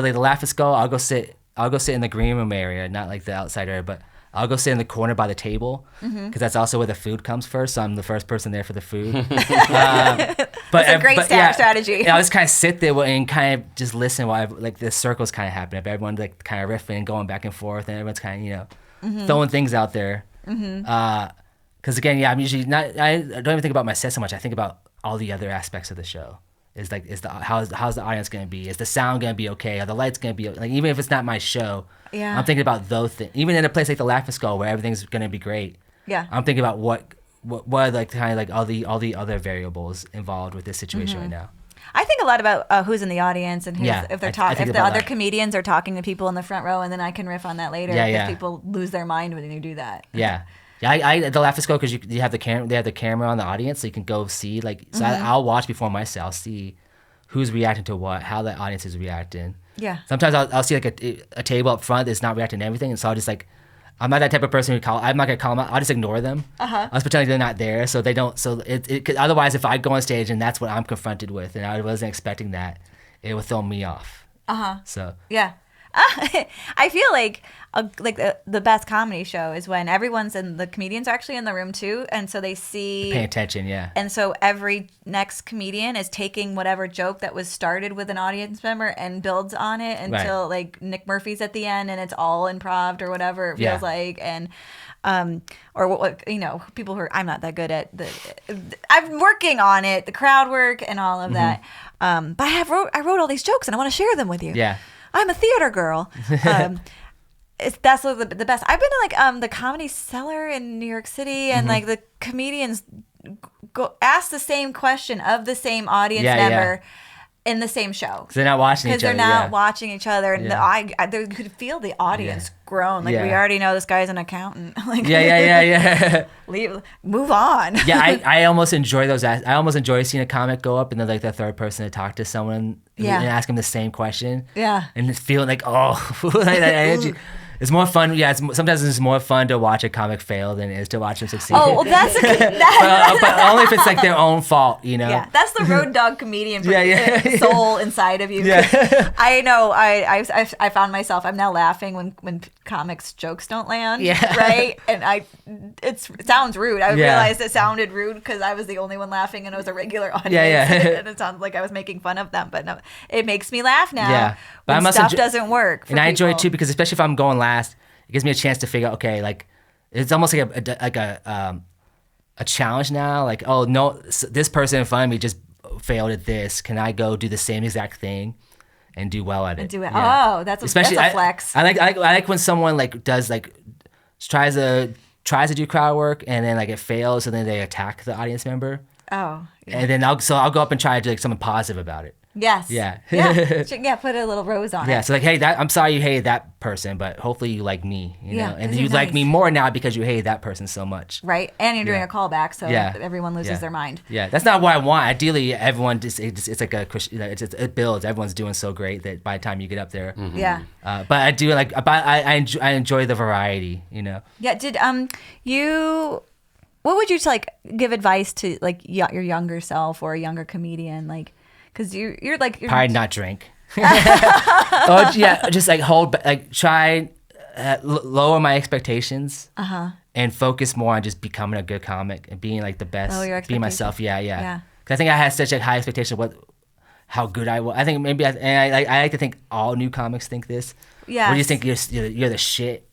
they laugh at skull. I'll go sit in the green room area, not like the outside area, but I'll go sit in the corner by the table because that's also where the food comes first. So I'm the first person there for the food. But That's a great strategy. Yeah, I'll just kind of sit there and kind of just listen while like the circle's kind of happening. Everyone's like kind of riffing and going back and forth, and everyone's kind of throwing things out there. Because again, yeah, I'm usually not. I don't even think about my set so much. I think about all the other aspects of the show. How's the audience gonna be? Is the sound gonna be okay? Are the lights gonna be like, even if it's not my show? Yeah. I'm thinking about those things. Even in a place like the Laughing Skull where everything's gonna be great. Yeah. I'm thinking about what are like kind of like all the other variables involved with this situation right now. I think a lot about who's in the audience and Yeah, if they're I talking, think if the about other that. comedians are talking to people in the front row, and then I can riff on that later. Yeah, if yeah. people lose their mind when you do that. Yeah. Yeah, I the Laughing Skull because you have the camera. They have the camera on the audience, so you can go see like. So I'll watch before myself. I'll see who's reacting to what, how the audience is reacting. Yeah. Sometimes I'll see like a table up front that's not reacting to everything, and so I'll just like, I'm not that type of person I'm not gonna call them out. I'll just ignore them. I'll just pretend like they're not there, so they don't. So cause otherwise, if I go on stage and that's what I'm confronted with, and I wasn't expecting that, it would throw me off. So Yeah. I feel like the best comedy show is when everyone's the comedians are actually in the room too, and so they see pay attention, yeah. And so every next comedian is taking whatever joke that was started with an audience member and builds on it until like Nick Murphy's at the end and it's all improv or whatever it feels like. And or what people who I'm not that good at I'm working on it, the crowd work and all of that. But I wrote all these jokes and I want to share them with you. Yeah. I'm a theater girl. That's the best. I've been to like the Comedy Cellar in New York City, and like the comedians go ask the same question of the same audience member in the same show. Because they're not watching each Because other. they're not watching each other, and Yeah. they could feel the audience groan. Like Yeah. we already know this guy's an accountant. Like Yeah. move on. Yeah, I almost enjoy those. I almost enjoy seeing a comic go up and then like the third person to talk to someone and ask them the same question. Yeah. And just feeling like, like that energy. It's more fun. Yeah, sometimes it's more fun to watch a comic fail than it is to watch them succeed. Oh, well, that's but only if it's like their own fault, you know? Yeah, that's the road dog comedian Yeah. soul inside of you. Yeah. I know. I found myself. I'm now laughing when comics jokes don't land. Yeah. Right. And it sounds rude. I Yeah. realized it sounded rude because I was the only one laughing and it was a regular audience. Yeah. And it sounded like I was making fun of them. But no, it makes me laugh now. Yeah. But When I must stuff enjoy- doesn't work. For And I enjoy it people. too because especially if I'm going last, it gives me a chance to figure out, okay, like it's almost like a challenge now. Like, oh no, this person in front of me just failed at this. Can I go do the same exact thing and do well at it? Do it. Yeah. Oh, that's a I flex. I like when someone like does like tries to do crowd work and then like it fails and then they attack the audience member. Oh. Yeah. And then I'll go up and try to do like something positive about it. Yes. Yeah. Yeah. Put a little rose on Yeah, it. so like, hey, I'm sorry you hated that person, but hopefully you like me, you Yeah, know, and 'cause you you're like nice. me more now because you hated that person so much. Right. And you're doing Yeah. a callback, so Yeah. everyone loses Yeah. their mind. Yeah, that's not what I want. Ideally, everyone it's like a Christian, it builds. Everyone's doing so great that by the time you get up there, Yeah. but I do like, but I enjoy the variety, you know. Yeah. Did you? What would you like give advice to like your younger self or a younger comedian, like, because you're like Probably not drink. Oh yeah, just like try lower my expectations. And focus more on just becoming a good comic and being like the best, Lower your being myself. Yeah. Yeah. Because I think I had such a high expectation of how good I was. I think maybe I like to think all new comics think this. Yes. What do you think you're the shit?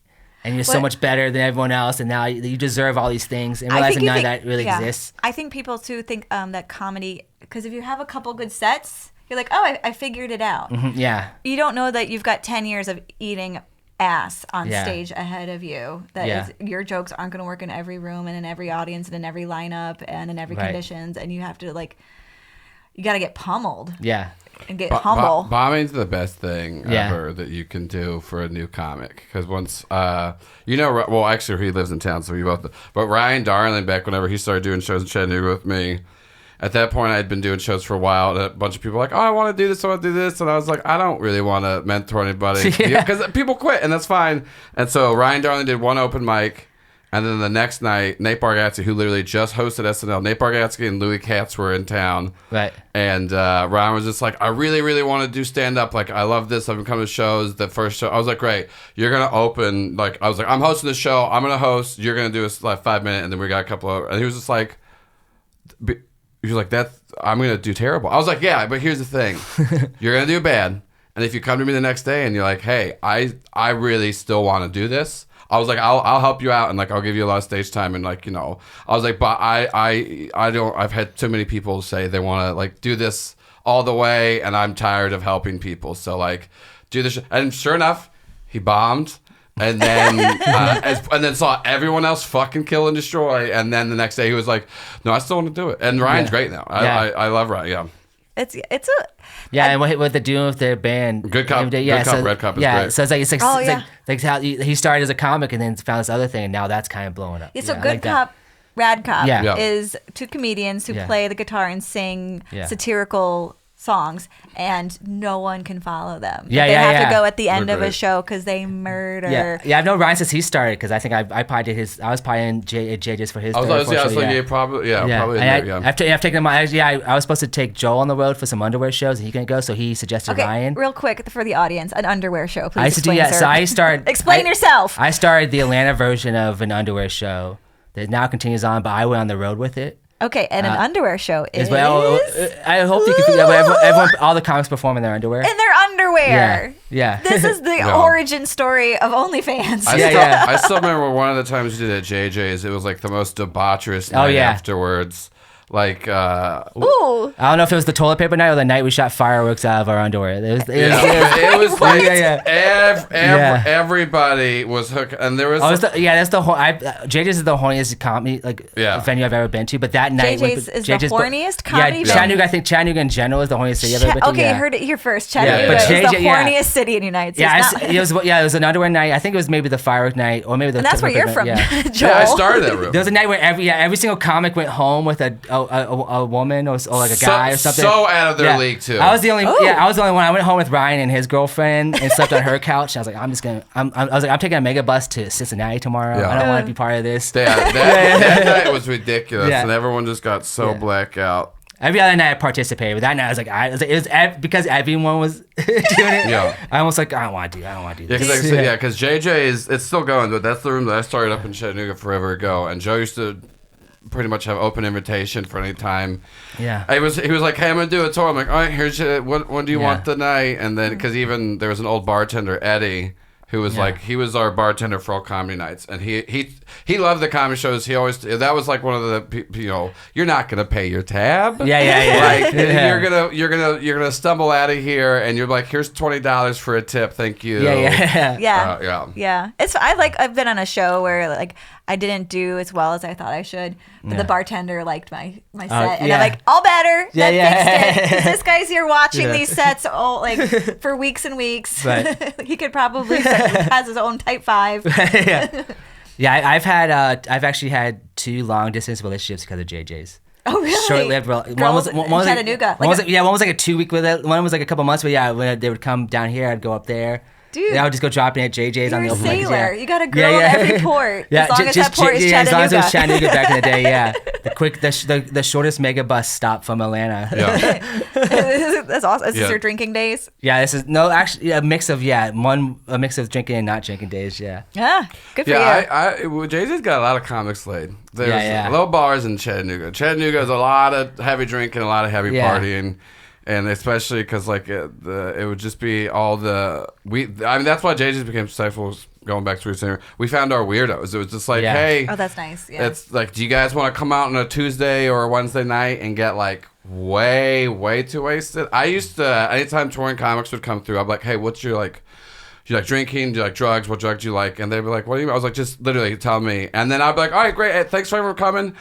and you're so much better than everyone else, and now you deserve all these things, and realizing none of that really exists. I think people too think that comedy, because if you have a couple good sets, you're like, oh, I figured it out. Mm-hmm, yeah. You don't know that you've got 10 years of eating ass on stage ahead of you. That is, your jokes aren't going to work in every room and in every audience and in every lineup and in every conditions, and you have to you got to get pummeled. Yeah. And get humble. Bombing's the best thing ever that you can do for a new comic. Because once, well, actually, he lives in town, so we both. But Ryan Darling, back whenever he started doing shows in Chattanooga with me, at that point, I had been doing shows for a while, and a bunch of people were like, oh, I want to do this, I want to do this. And I was like, I don't really want to mentor anybody. Because people quit, and that's fine. And so Ryan Darling did one open mic. And then the next night, Nate Bargatze, who literally just hosted SNL, Nate Bargatze and Louis Katz were in town. Right. And Ryan was just like, I really, really want to do stand-up. Like, I love this. I've been coming to shows. The first show, I was like, great. You're going to open. Like, I was like, I'm hosting the show. I'm going to host. You're going to do a 5-minute. And then we got a couple of, and he was just like, he was like, I'm going to do terrible. I was like, yeah, but here's the thing. You're going to do bad. And if you come to me the next day and you're like, hey, I really still want to do this. I was like, I'll help you out, and like I'll give you a lot of stage time, and like, you know, I was like, but I don't. I've had too many people say they want to like do this all the way, and I'm tired of helping people. So like, do this, and sure enough, he bombed, and then and then saw everyone else fucking kill and destroy, and then the next day he was like, no, I still want to do it, and Ryan's great now. I love Ryan. Yeah. It's and what they're doing with their band, Good Cop, Good Cop, Red Cop is great. So it's how he started as a comic and then found this other thing, and now that's kind of blowing up. Yeah, so Good Cop, Rad Cop Yeah. is two comedians who play the guitar and sing satirical songs, and no one can follow them. They have to go at the end of a show because they murder. Yeah, I've known Ryan since he started, because I think I probably did his. I was probably in JJ's for his. Probably in there. I've taken him. I was supposed to take Joel on the road for some underwear shows, and he couldn't go, so he suggested Ryan. Real quick for the audience, an underwear show. Please I used to do So I started. Explain yourself. I started the Atlanta version of an underwear show that now continues on, but I went on the road with it. Okay, and an underwear show is. Well, I hope you can figure out. Everyone, all the comics perform in their underwear. In their underwear. Yeah. This is the origin story of OnlyFans. I still remember one of the times we did at JJ's. It was like the most debaucherous night afterwards. Like, Ooh. I don't know if it was the toilet paper night or the night we shot fireworks out of our underwear. It was like everybody was hooked, and there was. That's the whole. JJ's is the horniest comedy venue I've ever been to. But that night, JJ's is the horniest comedy venue. Chattanooga. I think Chattanooga in general is the horniest city I've ever been to. Okay, you heard it here first. Chattanooga is the horniest city in the United States. It was an underwear night. I think it was maybe the firework night, or maybe the. And that's where you're from, Joel. Yeah, I started that room. There was a night where every single comic went home with a woman or like a guy or something. So out of their league too. I was the only one. I went home with Ryan and his girlfriend and slept on her couch. And I was like, I'm taking a mega bus to Cincinnati tomorrow. I don't want to be part of this. That night was ridiculous, and everyone just got so blackout. Every other night I participated, but that night it was because everyone was doing it. Yeah. I almost I don't want to do this. Because JJ it's still going, but that's the room that I started up in Chattanooga forever ago, and Joe used to pretty much have open invitation for any time. Yeah. He was like, hey, I'm gonna do a tour. I'm like, all right, here's your, when do you want the night? And then because even there was an old bartender, Eddie, who was he was our bartender for all comedy nights, and he loved the comedy shows. He always, that was like one of the, you're not gonna pay your tab. Like you're gonna stumble out of here, and you're like, here's $20 for a tip, thank you. Yeah. I've been on a show where I didn't do as well as I thought I should, but the bartender liked my set, and I'm like, all better. That fixed it. 'Cause this guy's here watching these sets for weeks and weeks. Right. He could probably has his own type 5. I've actually had 2 long distance relationships because of JJ's. Oh really? Short-lived. One was Chattanooga. One was like a 2-week with it. One was like a couple months. But when they would come down here, I'd go up there. Dude, I would just go drop in at JJ's on the open mic. You're a sailor. You got a girl at every port. As long as that port is Chattanooga. As long as it was Chattanooga back in the day, the shortest mega bus stop from Atlanta. Yeah. That's awesome. Is this your drinking days? Yeah, this is actually a mix of drinking and not drinking days. Yeah. Yeah. Good for you. JJ's got a lot of comics laid. There's low bars in Chattanooga. Chattanooga has a lot of heavy drinking, a lot of heavy partying. And especially because it would just be all that's why JJ's became successful going back to what you were saying, we found our weirdos. It was just like, Yeah. hey, Oh, that's nice. Yeah. it's like, do you guys want to come out on a Tuesday or a Wednesday night and get like way too wasted? I used to, anytime touring comics would come through, I'd be like, hey, what's your like, do you like drinking? Do you like drugs? What drugs do you like? And they'd be like, what do you mean? I was like, just literally tell me. And then I'd be like, all right, great. Hey, thanks for coming.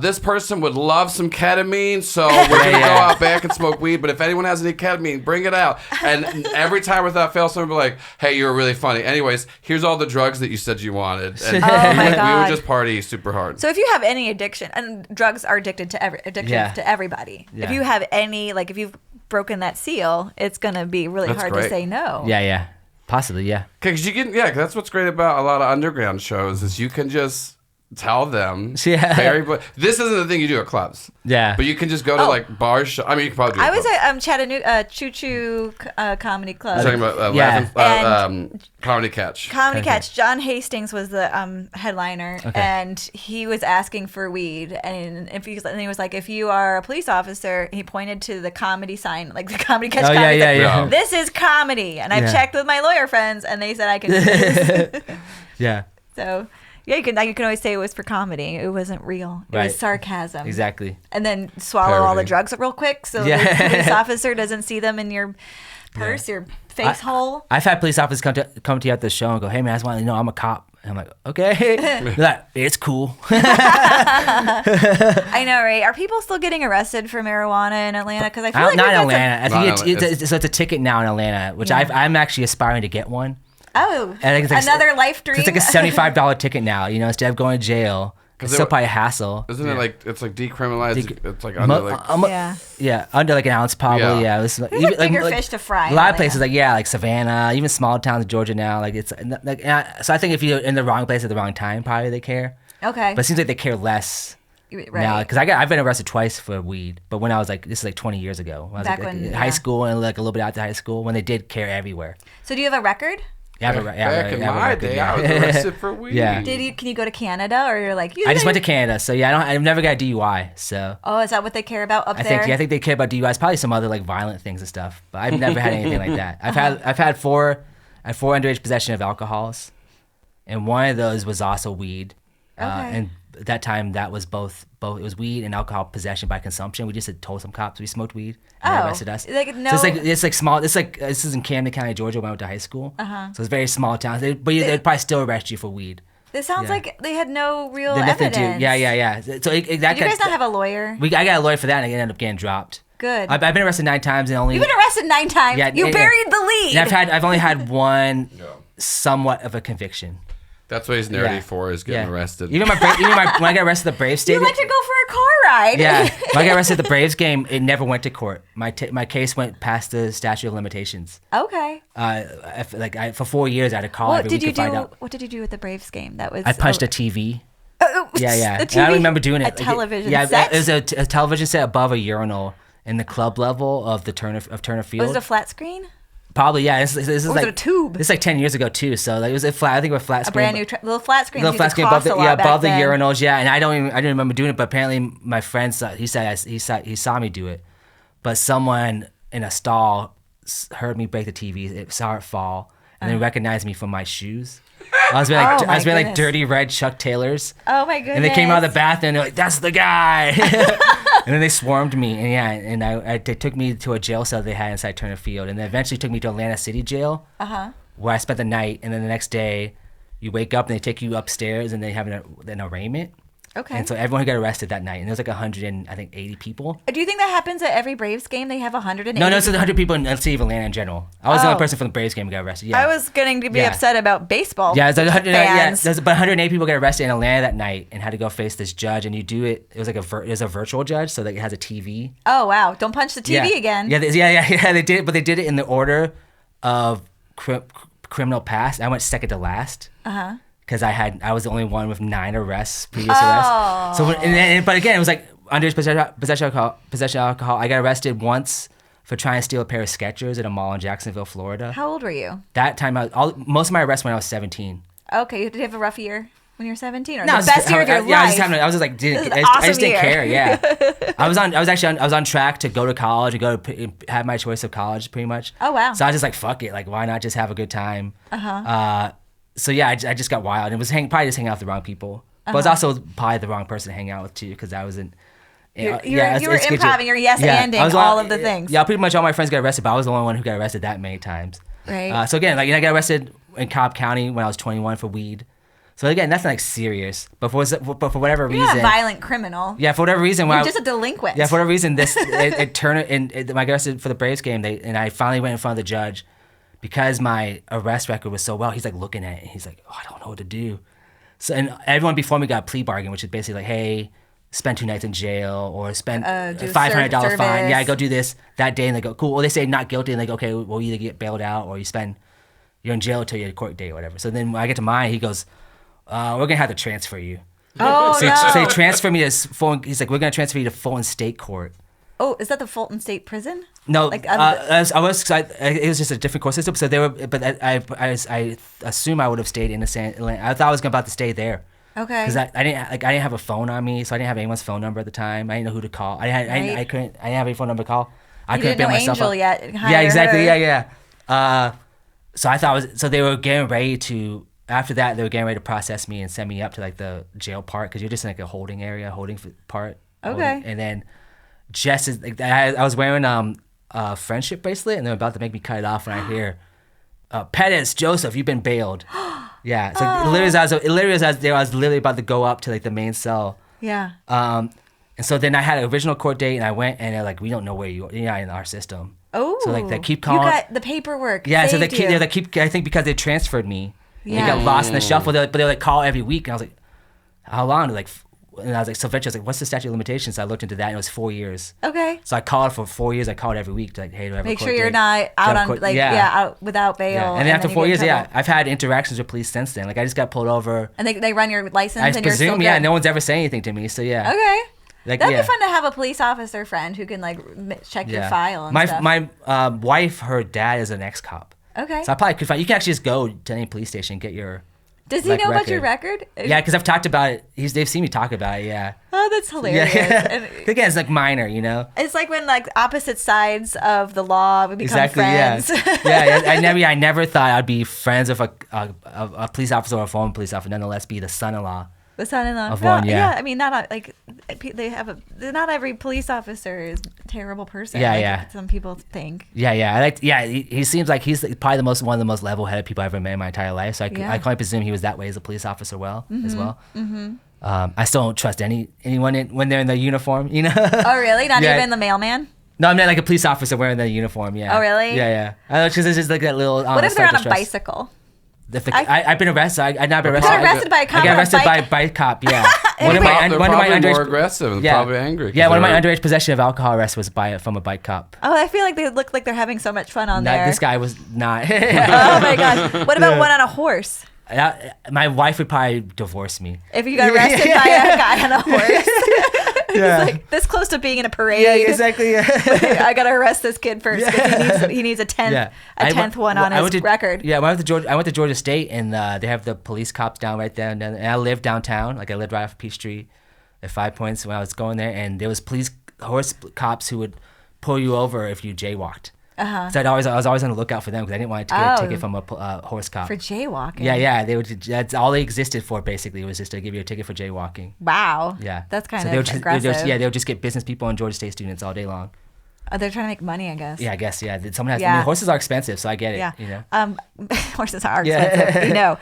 This person would love some ketamine. So we're going to go out back and smoke weed. But if anyone has any ketamine, bring it out. And every time without fail, someone would be like, hey, you're really funny. Anyways, here's all the drugs that you said you wanted. And my we God. would just party super hard. So if you have any addiction, and drugs are addicted to to everybody. Yeah. If you have any, like if you've broken that seal, it's gonna be really That's hard great. to say no. Yeah. Possibly, yeah. Because you can, 'cause that's what's great about a lot of underground shows is you can just tell them. Yeah. This isn't the thing you do at clubs. Yeah. But you can just go to like bar show. I mean, you can probably do it I was clubs. at Chattanooga Choo Choo Comedy Club. I'm talking about Yeah. Comedy Catch. Comedy Okay. Catch. John Hastings was the headliner, Okay. and he was asking for weed. And he was like, if you are a police officer, he pointed to the comedy sign, like the Comedy Catch. Oh, comedy yeah. Yeah. This is comedy, and I've Yeah. checked with my lawyer friends, and they said I can do this. Yeah. So yeah, you can always say it was for comedy. It wasn't real. It Right. was sarcasm. Exactly. And then swallow all the Parody. drugs real quick, so Yeah. the police officer doesn't see them in your purse, your face hole. I've had police officers come to you at the show and go, hey, man, I just want to know I'm a cop. And I'm like, okay. They're like, it's cool. I know, right? Are people still getting arrested for marijuana in Atlanta? Because I feel like Not in we've got Atlanta. I think Not in Atlanta. so it's a ticket now in Atlanta, which Yeah. I'm actually aspiring to get one. Oh, And I think it's like, another life dream. It's like a $75 ticket now, instead of going to jail. It's they still were- probably a hassle. Isn't it like, it's like decriminalized? It's like Mo- under like. Yeah. Yeah, under like an ounce probably. Yeah. Yeah, it was, There's like bigger fish to fry A in lot Atlanta. of places like Savannah, even small towns in Georgia now. Like it's like so I think if you're in the wrong place at the wrong time, probably they care. Okay. But it seems like they care less Right. now because I've been arrested twice for weed. But when I was like this is like 20 years ago. When I was Back like, when, in yeah. high school and like a little bit after high school when they did care everywhere. So do you have a record? Yeah, Back in my day, I was arrested for weed. Yeah. Can you go to Canada, or you're like? I just went to Canada, so yeah, I've never got a DUI, so. Oh, is that what they care about up I there? think they care about DUIs, probably some other like violent things and stuff. But I've never had anything like that. I've had four underage possession of alcohols, and one of those was also weed. Okay. And at that time, that was both. It was weed and alcohol possession by consumption. We just had told some cops we smoked weed, and they arrested us. Like, no. So it's like small. It's like this is in Camden County, Georgia, when I went to high school. So it's very small towns. But they'd probably still arrest you for weed. This sounds Yeah. like they had no real They nothing evidence. to. Yeah. So that Did you guys not have a lawyer? I got a lawyer for that, and I ended up getting dropped. Good. I've been arrested 9 times and only. You've been arrested 9 times. Yeah, You yeah, buried the lead. And I've only had one somewhat of a conviction. That's what he's nerdy Yeah. for, is getting arrested. Even when I got arrested at the Braves You stadium. went to go for a car ride. Yeah, when I got arrested at the Braves game, it never went to court. My case went past the statute of limitations. Okay. For 4 years, I had to call What every did week you to find do? out. What did you do at the Braves game? That was. I punched a TV. Oh, Yeah. The And TV, I remember doing it. A television yeah, set. it was a television set above a urinal in the club level of the Turner Field. Was it a flat screen? Probably, yeah. This is Or was like it a tube? This is like 10 years ago too. So like, it was a flat. I think it was a flat A screen. brand new little flat screen. Little flat screen above the above urinals, yeah. And I didn't remember doing it, but apparently my friend saw, he saw me do it. But someone in a stall heard me break the TV, saw it fall, and then recognized me from my shoes. I was wearing Oh, my like goodness. dirty red Chuck Taylors. Oh my goodness. And they came out of the bathroom and they're like, "That's the guy." And then they swarmed me, and yeah, and they took me to a jail cell they had inside Turner Field, and they eventually took me to Atlanta City Jail, where I spent the night, and then the next day, you wake up and they take you upstairs and they have an arraignment. Okay. And so everyone who got arrested that night, and there was like 180 people. Do you think that happens at every Braves game? They have 180. No, it's 100 people in the city of Atlanta in general. I was the Oh. only person from the Braves game who got arrested. Yeah. I was getting to be Yeah. upset about baseball. Yeah, it's like 100, fans. but 108 people got arrested in Atlanta that night and had to go face this judge. And you do it. It was like it was a virtual judge, so like it has a TV. Oh wow! Don't punch the TV again. Yeah, they did it, but they did it in the order of criminal past. I went second to last. Because I was the only one with 9 arrests, previous arrests. So, but again, it was like underage possession of alcohol. I got arrested once for trying to steal a pair of Skechers at a mall in Jacksonville, Florida. How old were you? That time, most of my arrests when I was 17. Okay, did you have a rough year when you were 17, or No, the I was best year of your life? Yeah, I was just like, This is an I awesome just didn't year. care. Yeah, I was on track to go to college and have my choice of college, pretty much. Oh, wow. So I was just like, fuck it, like why not just have a good time? so yeah, I just got wild and was probably just hanging out with the wrong people. But I was also probably the wrong person to hang out with too, because I wasn't. You were improv, you're yes-anding all of the things. Yeah, pretty much all my friends got arrested, but I was the only one who got arrested that many times. Right. So again, I got arrested in Cobb County when I was 21 for weed. So again, that's not serious. But for whatever reason, you're not a violent criminal. Yeah, for whatever reason, you're just a delinquent. Yeah, for whatever reason, it turned and I got arrested for the Braves game. And I finally went in front of the judge because my arrest record was so well. He's like looking at it. And he's like, oh, I don't know what to do. So and everyone before me got a plea bargain, which is basically like, hey, spend 2 nights in jail or spend a $500 fine. Yeah, I go do this that day, and they go, cool. Well, they say not guilty, and they go, okay, we'll either get bailed out or you're in jail until your court date or whatever. So then when I get to mine, he goes, we're gonna have to transfer you. Oh, so, no. So he transferred me to Fulton. He's like, we're gonna transfer you to Fulton State Court. Oh, is that the Fulton State Prison? No, it was just a different court system. So they were, but I assume I would have stayed in the I thought I was about to stay there. Okay. Because I didn't have a phone on me, so I didn't have anyone's phone number at the time. I didn't know who to call. I didn't have any phone number to call. I couldn't bail myself Angel up. Yet. Yeah, exactly. Her. Yeah. So I thought so they were getting ready to. After that, they were getting ready to process me and send me up to like the jail part, because you're just in like a holding part. Okay. And then just as I was wearing a friendship bracelet, and they're about to make me cut it off when I hear, Pettis, Joseph, you've been bailed. Yeah, it's like I was literally about to go up to like the main cell. Yeah. And so then I had an original court date, and I went, and they're like, we don't know where you're not in our system. Oh. So like they keep calling. You got the paperwork. Yeah. So they keep. I think because they transferred me, yeah. They got lost in the shuffle. But they like call every week, and I was like, how long? They're like, and I was like, so eventually I was like, what's the statute of limitations? So I looked into that, and it was 4 years. Okay. So I called for 4 years. I called every week to like, hey, do I have Make a court sure you're date? not out on out without bail. Yeah. And then after 4 years, I've had interactions with police since then. Like I just got pulled over. And they run your license. I and presume, you're still yeah. good. No one's ever saying anything to me, so yeah. Okay. Like, That'd be fun to have a police officer friend who can like check your file and stuff. My wife, her dad is an ex-cop. Okay. So I probably could find. You can actually just go to any police station and get your. Does he know about your record? Yeah, because I've talked about it. They've seen me talk about it. Yeah. Oh, that's hilarious. Yeah. Again, it's like minor, you know. It's like when like opposite sides of the law become friends. Yeah. I never thought I'd be friends with a police officer or a former police officer, nonetheless be the son-in-law. The son-in-law. Of one, yeah. I mean, not not every police officer is a terrible person. Yeah, like some people think. Yeah. He seems like he's probably one of the most level-headed people I've ever met in my entire life. So I can only presume he was that way as a police officer as well. Mm-hmm. I still don't trust anyone when they're in the uniform, you know? Oh, really? Not even the mailman? No, I'm not like a police officer wearing the uniform, yeah. Oh, really? Yeah. Because it's just like that little... What if they're on a bicycle? I've been arrested. I've not been arrested. Got arrested by a cop. I got arrested by a bike cop. Yeah. One of my more aggressive and probably angry. Yeah, one of my underage possession of alcohol arrests was from a bike cop. Oh, I feel like they look like they're having so much fun on there. This guy was not. Oh my god! What about one on a horse? My wife would probably divorce me if you got arrested by a guy on a horse. Yeah. He's like this close to being in a parade. Yeah, exactly. Yeah. I gotta arrest this kid first because he needs a 10th one on his record. Yeah, I went to Georgia State, and they have the police cops down right there, and I lived downtown. Like I lived right off Peachtree at 5 Points when I was going there, and there was horse cops who would pull you over if you jaywalked. Uh-huh. So I was always on the lookout for them because I didn't want to get a ticket from a horse cop. For jaywalking? Yeah. That's all they existed for, basically, was just to give you a ticket for jaywalking. Wow. Yeah. That's kind of aggressive. They would just get business people and Georgia State students all day long. They're trying to make money, I guess. Yeah, I guess, yeah. Someone has. I mean, horses are expensive, so I get it. Yeah. You know? Horses are expensive. You know.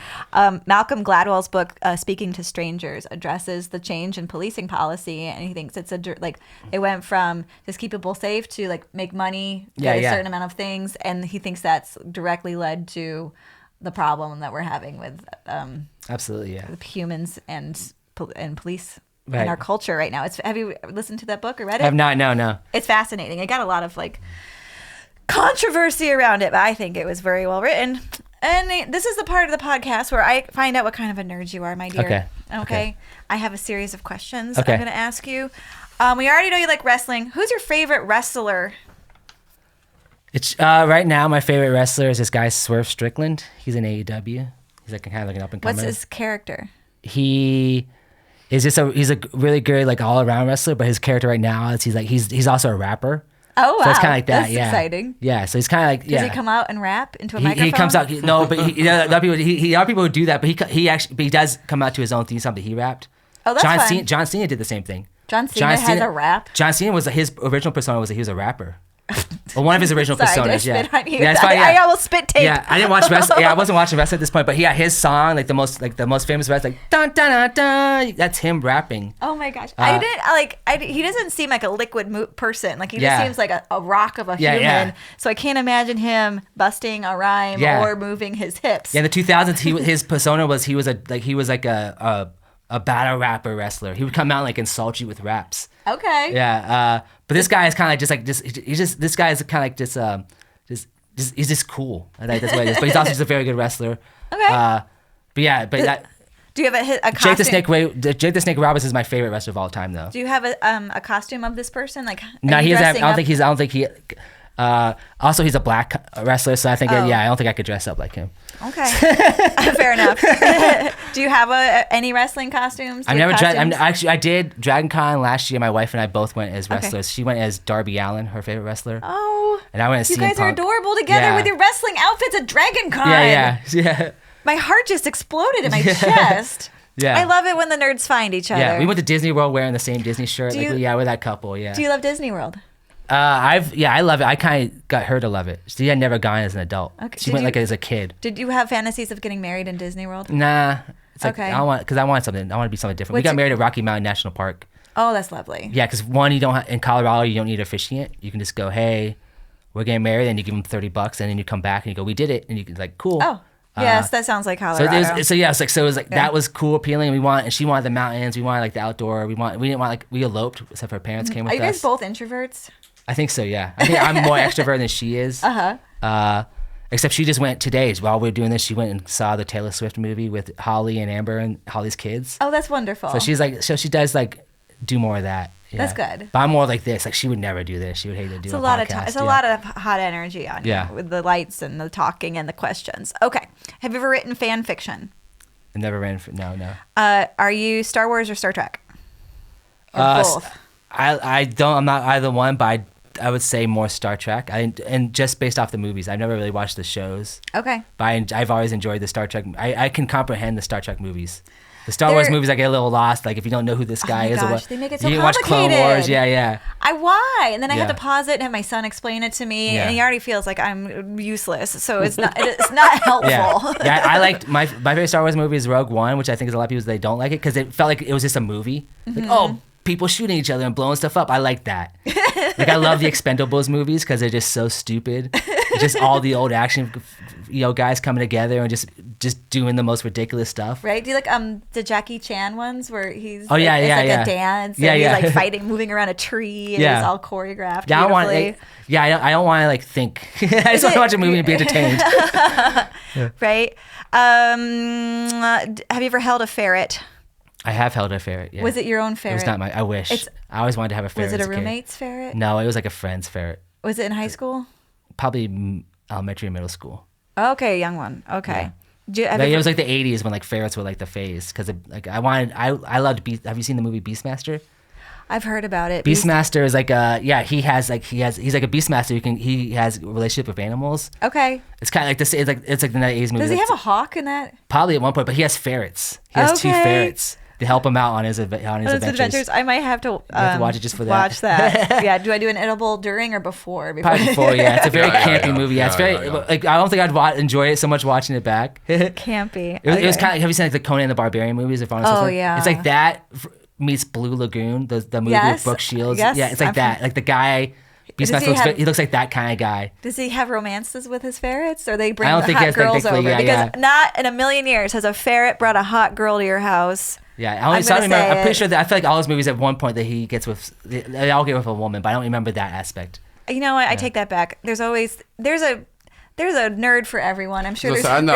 Malcolm Gladwell's book, Speaking to Strangers, addresses the change in policing policy, and he thinks it's it went from just keep people safe to like make money, get a certain amount of things, and he thinks that's directly led to the problem that we're having with absolutely, yeah, with humans and police. Right. In our culture right now. Have you listened to that book or read it? I have not. No. It's fascinating. It got a lot of like controversy around it, but I think it was very well written. And this is the part of the podcast where I find out what kind of a nerd you are, my dear. Okay. I have a series of questions I'm going to ask you. We already know you like wrestling. Who's your favorite wrestler? It's right now my favorite wrestler is this guy Swerve Strickland. He's in AEW. He's like kind of like an up and comer. What's his character? He's a really good like all around wrestler, but his character right now is he's also a rapper. Oh, wow. So it's kind of like that. That's yeah. exciting. Yeah. So he's kind of like, Does yeah. he come out and rap into a microphone? He comes out. No, but a lot of people would do that. But he does come out to his own theme song that he rapped. Oh, that's fun. John Cena did the same thing. John Cena has a rap? John Cena was his original persona was that he was a rapper. Well, one of his original Sorry, personas. did I spit on you? Yeah, it's fine, I almost spit tape. Yeah, I didn't watch wrestling. Yeah, I wasn't watching wrestling at this point. But yeah, his song, like the most famous wrestling, like dun dun dun dun. That's him rapping. Oh my gosh, I didn't he doesn't seem like a liquid person. Like he just seems like a rock of a human. Yeah. So I can't imagine him busting a rhyme or moving his hips. Yeah, in the 2000s, his persona was he was like a battle rapper wrestler. He would come out and like insult you with raps. Okay. Yeah, but this guy is kind of like this guy is kind of like he's just cool. I think that's what it is. But he's also just a very good wrestler. Okay. Do you have a costume? Jake the Snake Roberts is my favorite wrestler of all time, though. Do you have a costume of this person? Like no, he doesn't. I don't think he. Also, he's a black wrestler, so I think I don't think I could dress up like him. Okay, fair enough. Do you have any wrestling costumes? I've never I did Dragon Con last year. My wife and I both went as wrestlers. Okay. She went as Darby Allin, her favorite wrestler. Oh, and I went as you CM guys are Punk. adorable together with your wrestling outfits at Dragon Con. Yeah. My heart just exploded in my chest. Yeah. I love it when the nerds find each other. Yeah, we went to Disney World wearing the same Disney shirt. We're that couple. Yeah. Do you love Disney World? I love it. I kind of got her to love it. She had never gone as an adult. Okay. She went like as a kid. Did you have fantasies of getting married in Disney World? Nah. It's like, okay. I want something. I want to be something different. We got married at Rocky Mountain National Park. Oh, that's lovely. Yeah, because one, in Colorado, you don't need an officiant. You can just go, hey, we're getting married, and you give them $30, and then you come back and you go, we did it, and you can like, cool. Oh. Yes, that sounds like Colorado. It was like that was cool, appealing. And she wanted the mountains. We wanted like the outdoor. We didn't want we eloped, except her parents came with us. Are you guys both introverts? I think so. Yeah, I think I'm more extrovert than she is. Except she just went today while we were doing this. She went and saw the Taylor Swift movie with Holly and Amber and Holly's kids. Oh, that's wonderful. So she's like, she does like do more of that. Yeah. That's good. But I'm more like this. Like she would never do this. She would hate to do a podcast. It's a lot of hot energy on you with the lights and the talking and the questions. Okay. Have you ever written fan fiction? I never ran. No. Are you Star Wars or Star Trek? Or both? I don't. I'm not either one, but I would say more Star Trek. And just based off the movies, I've never really watched the shows. Okay. But I've always enjoyed the Star Trek. I can comprehend the Star Trek movies. The Star Wars movies, I get a little lost. Like if you don't know who this guy is, gosh, they make it so you complicated. Watch Clone Wars, yeah. Why? And then I had to pause it and have my son explain it to me, and he already feels like I'm useless. So it's not helpful. Yeah, I liked my favorite Star Wars movie is Rogue One, which I think is a lot of people they don't like it because it felt like it was just a movie. Mm-hmm. Like people shooting each other and blowing stuff up. I like that. Like I love the Expendables movies because they're just so stupid. It's just all the old action, guys coming together and just doing the most ridiculous stuff. Right? Do you like the Jackie Chan ones where he's a dance and he's like fighting, moving around a tree and it's all choreographed? Yeah, I don't want to like think. I just want to watch a movie and be entertained. Right? Have you ever held a ferret? I have held a ferret. Yeah. Was it your own ferret? It was not I wish. I always wanted to have a ferret. Was it a roommate's ferret? No, it was like a friend's ferret. Was it in high school? Probably elementary and middle school. Okay, young one. Okay. Yeah. It was like the 80s when like ferrets were like the phase because like I loved have you seen the movie Beastmaster? I've heard about it. Beastmaster is like he's like a Beastmaster. He has a relationship with animals. Okay. It's kind of like this. It's like the 80s movie. Does he have a hawk in that? Probably at one point, but he has ferrets. He has 2 ferrets to help him out on his adventures. I might have to, watch it just for that. Watch that. Yeah. Do I do an edible during or before? Probably before. Yeah. It's a very campy movie. Yeah. It's very like I don't think I'd enjoy it so much watching it back. Campy. It was kind of. Have you seen like the Conan the Barbarian movies? Yeah. It's like that meets Blue Lagoon, the movie with Brooke Shields. Yes, yeah. It's like that. Like the guy. He looks like that kind of guy. Does he have romances with his ferrets, or they bring I don't think hot girls over? Yeah, because not in a million years has a ferret brought a hot girl to your house. Yeah, I'm pretty sure that I feel like all his movies at one point that he gets with, they all get with a woman, but I don't remember that aspect. You know what? I take that back. There's a nerd for everyone. I'm sure. Listen,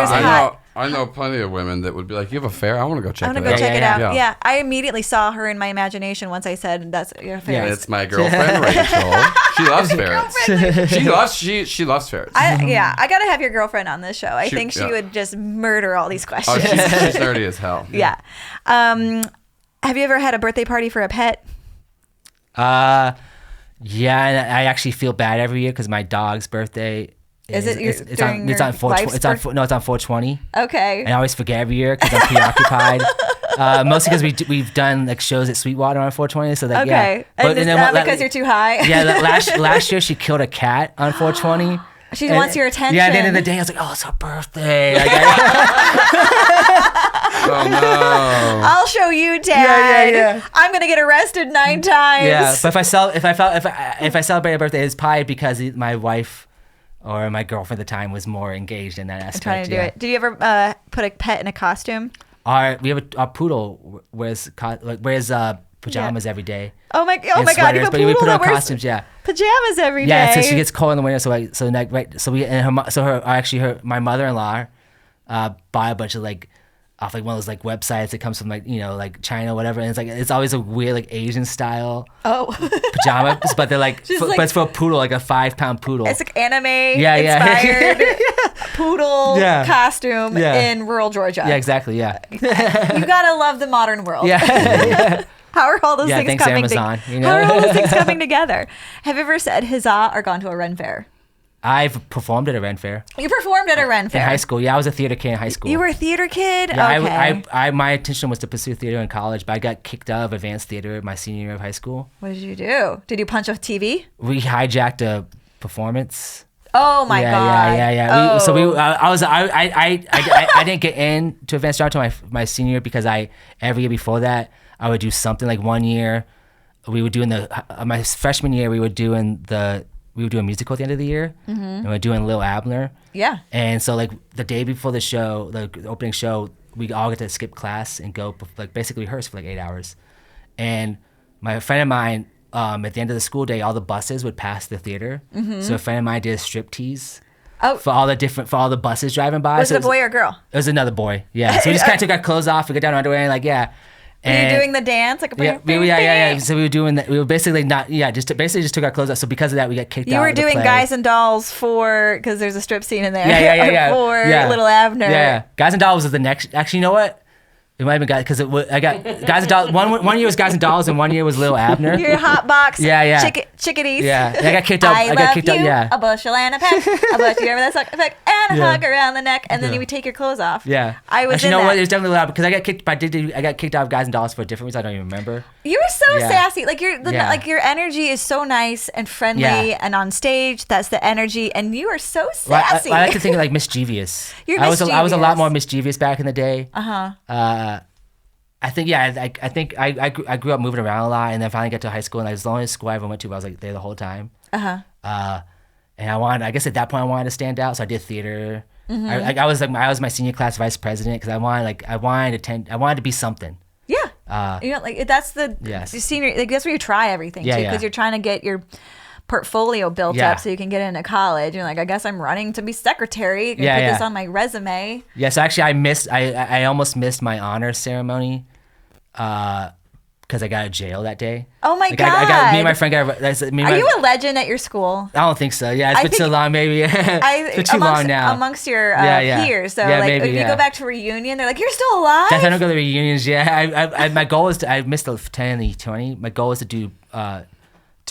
I know plenty of women that would be like, "You have a ferret? I want to go check it out." Check it out. Yeah, I immediately saw her in my imagination once I said, "That's your ferret." Yeah, it's my girlfriend Rachel. She loves ferrets. She loves ferrets. I gotta have your girlfriend on this show. I think she would just murder all these questions. Oh, she's nerdy as hell. Yeah. Have you ever had a birthday party for a pet? Yeah, and I actually feel bad every year because my dog's birthday Is it it's on 420. Okay. And I always forget every year because I'm preoccupied. Mostly because we've done like shows at Sweetwater on 420, so that Okay. yeah. And is that because you're too high? Yeah, last year she killed a cat on 420. She wants your attention. Yeah, at the end of the day, I was like, oh, it's her birthday. Like, Oh no. I'll show you, Dad. Yeah. I'm gonna get arrested 9 times. Yeah, but if I celebrate a birthday, it's probably because my wife or my girlfriend at the time was more engaged in that aspect. Trying to do it. Did you ever put a pet in a costume? We have our poodle wears pajamas every day. Oh my god! You have a Sweaters, but we poodle put that on wears costumes. Yeah. pajamas every day. Yeah, so she gets cold in the winter. My mother-in-law buy a bunch of like off like one of those like websites that comes from like like China or whatever, and it's always a weird like Asian style pajamas, but they're like, but it's for a poodle, like a 5-pound poodle. It's like anime inspired poodle costume in rural Georgia. Yeah, exactly. Yeah. You gotta love the modern world. Yeah. How are all those things thanks coming Amazon, How are all those things coming together? Have you ever said huzzah or gone to a Ren fair? I've performed at a Ren fair. You performed at a Ren fair in high school. Yeah, I was a theater kid in high school. You were a theater kid? Yeah, okay. I my intention was to pursue theater in college, but I got kicked out of advanced theater my senior year of high school. What did you do? Did you punch a TV? We hijacked a performance. Oh my god! Yeah. Oh. I didn't get into advanced drama until my senior year because every year before that I would do something. Like one year we were doing my freshman year we were doing a musical at the end of the year, and we were doing Lil Abner. Yeah. And so like the day before the show, the opening show, we all get to skip class and go like basically rehearse for like 8 hours. And my friend of mine, at the end of the school day, all the buses would pass the theater. So a friend of mine did a striptease. Oh. For all the buses driving by. Was it a boy or a girl? It was another boy. Yeah. So we just kind of took our clothes off, we got down our underwear, and like Were you doing the dance like a yeah. So we were doing that. We were basically just took our clothes off. So because of that, we got kicked out. You were of the doing play. Guys and Dolls because there's a strip scene in there. Yeah. For Little Abner. Yeah. Guys and Dolls was the next. Actually, you know what? It might have been Guys because I got Guys and Dolls. One year was Guys and Dolls, and 1 year was Little Abner. Your hot box. Yeah. Chickadees. Yeah. And I got kicked out. I got kicked out. Yeah. A bushel and a peck. A bushel. You remember that song? And a hug around the neck, and then you would take your clothes off. Yeah. I was. Actually, in you know that. what? It was definitely loud because I got kicked. But I got kicked out of Guys and Dolls for a different reason. I don't even remember. You were so Yeah. sassy. Like your energy is so nice and friendly, and on stage that's the energy, and you are so sassy. Well, I like to think like mischievous. You're I was a mischievous. lot more mischievous back in the day. I think I grew up moving around a lot, and then finally got to high school, and as long as school I ever went to, I was like there the whole time. And I guess at that point I wanted to stand out, so I did theater. I was my senior class vice president because I wanted to be something. Yeah. That's the senior. Like that's where you try everything too, because you're trying to get your portfolio built up so you can get into college. You're like, I guess I'm running to be secretary. Put this on my resume. Yeah. So actually, I almost missed my honor ceremony. Because I got out of jail that day. Oh my god! Me and my friend got. Are you a legend at your school? I don't think so. Yeah, it's been so long. Maybe it's been too long now. Amongst your peers, so maybe, if you go back to reunion, they're like, "You're still alive." I don't go to reunions. Yeah, my goal is I missed the 10 and the 20. My goal is to do to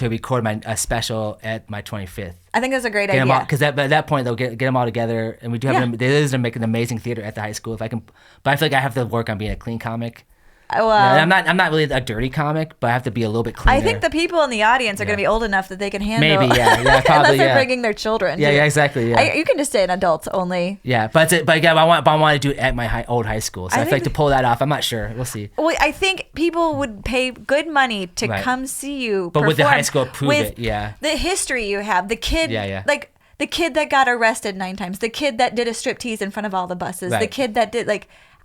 record a special at my 25th. I think that's a great idea. Because at that point they'll get them all together, and we do have there is to make an amazing theater at the high school if I can. But I feel like I have to work on being a clean comic. Well, I'm not really a dirty comic, but I have to be a little bit cleaner. I think the people in the audience are going to be old enough that they can handle. Maybe, probably, unless they're bringing their children. Yeah, exactly. Yeah, you can just stay in adults only. Yeah, but again, I want to do it at my old high school. So I feel like to pull that off, I'm not sure. We'll see. Well, I think people would pay good money to come see you. But perform with the high school, prove it. Yeah. The history you have, the kid. Like the kid that got arrested 9 times, the kid that did a striptease in front of all the buses, the kid that did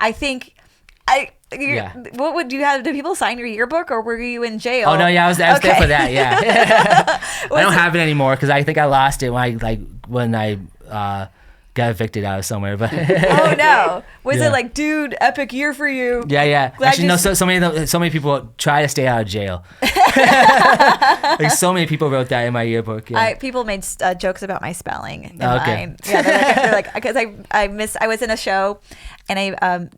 I think. What would you have? Did people sign your yearbook, or were you in jail? Oh no, I was there for that. Yeah, I don't have it anymore because I think I lost it when I got evicted out of somewhere. But oh no, was it like, dude, epic year for you? Yeah. Actually, no. So many people try to stay out of jail. Like so many people wrote that in my yearbook. Yeah. People made jokes about my spelling in mine. Yeah, they're like because I was in a show and I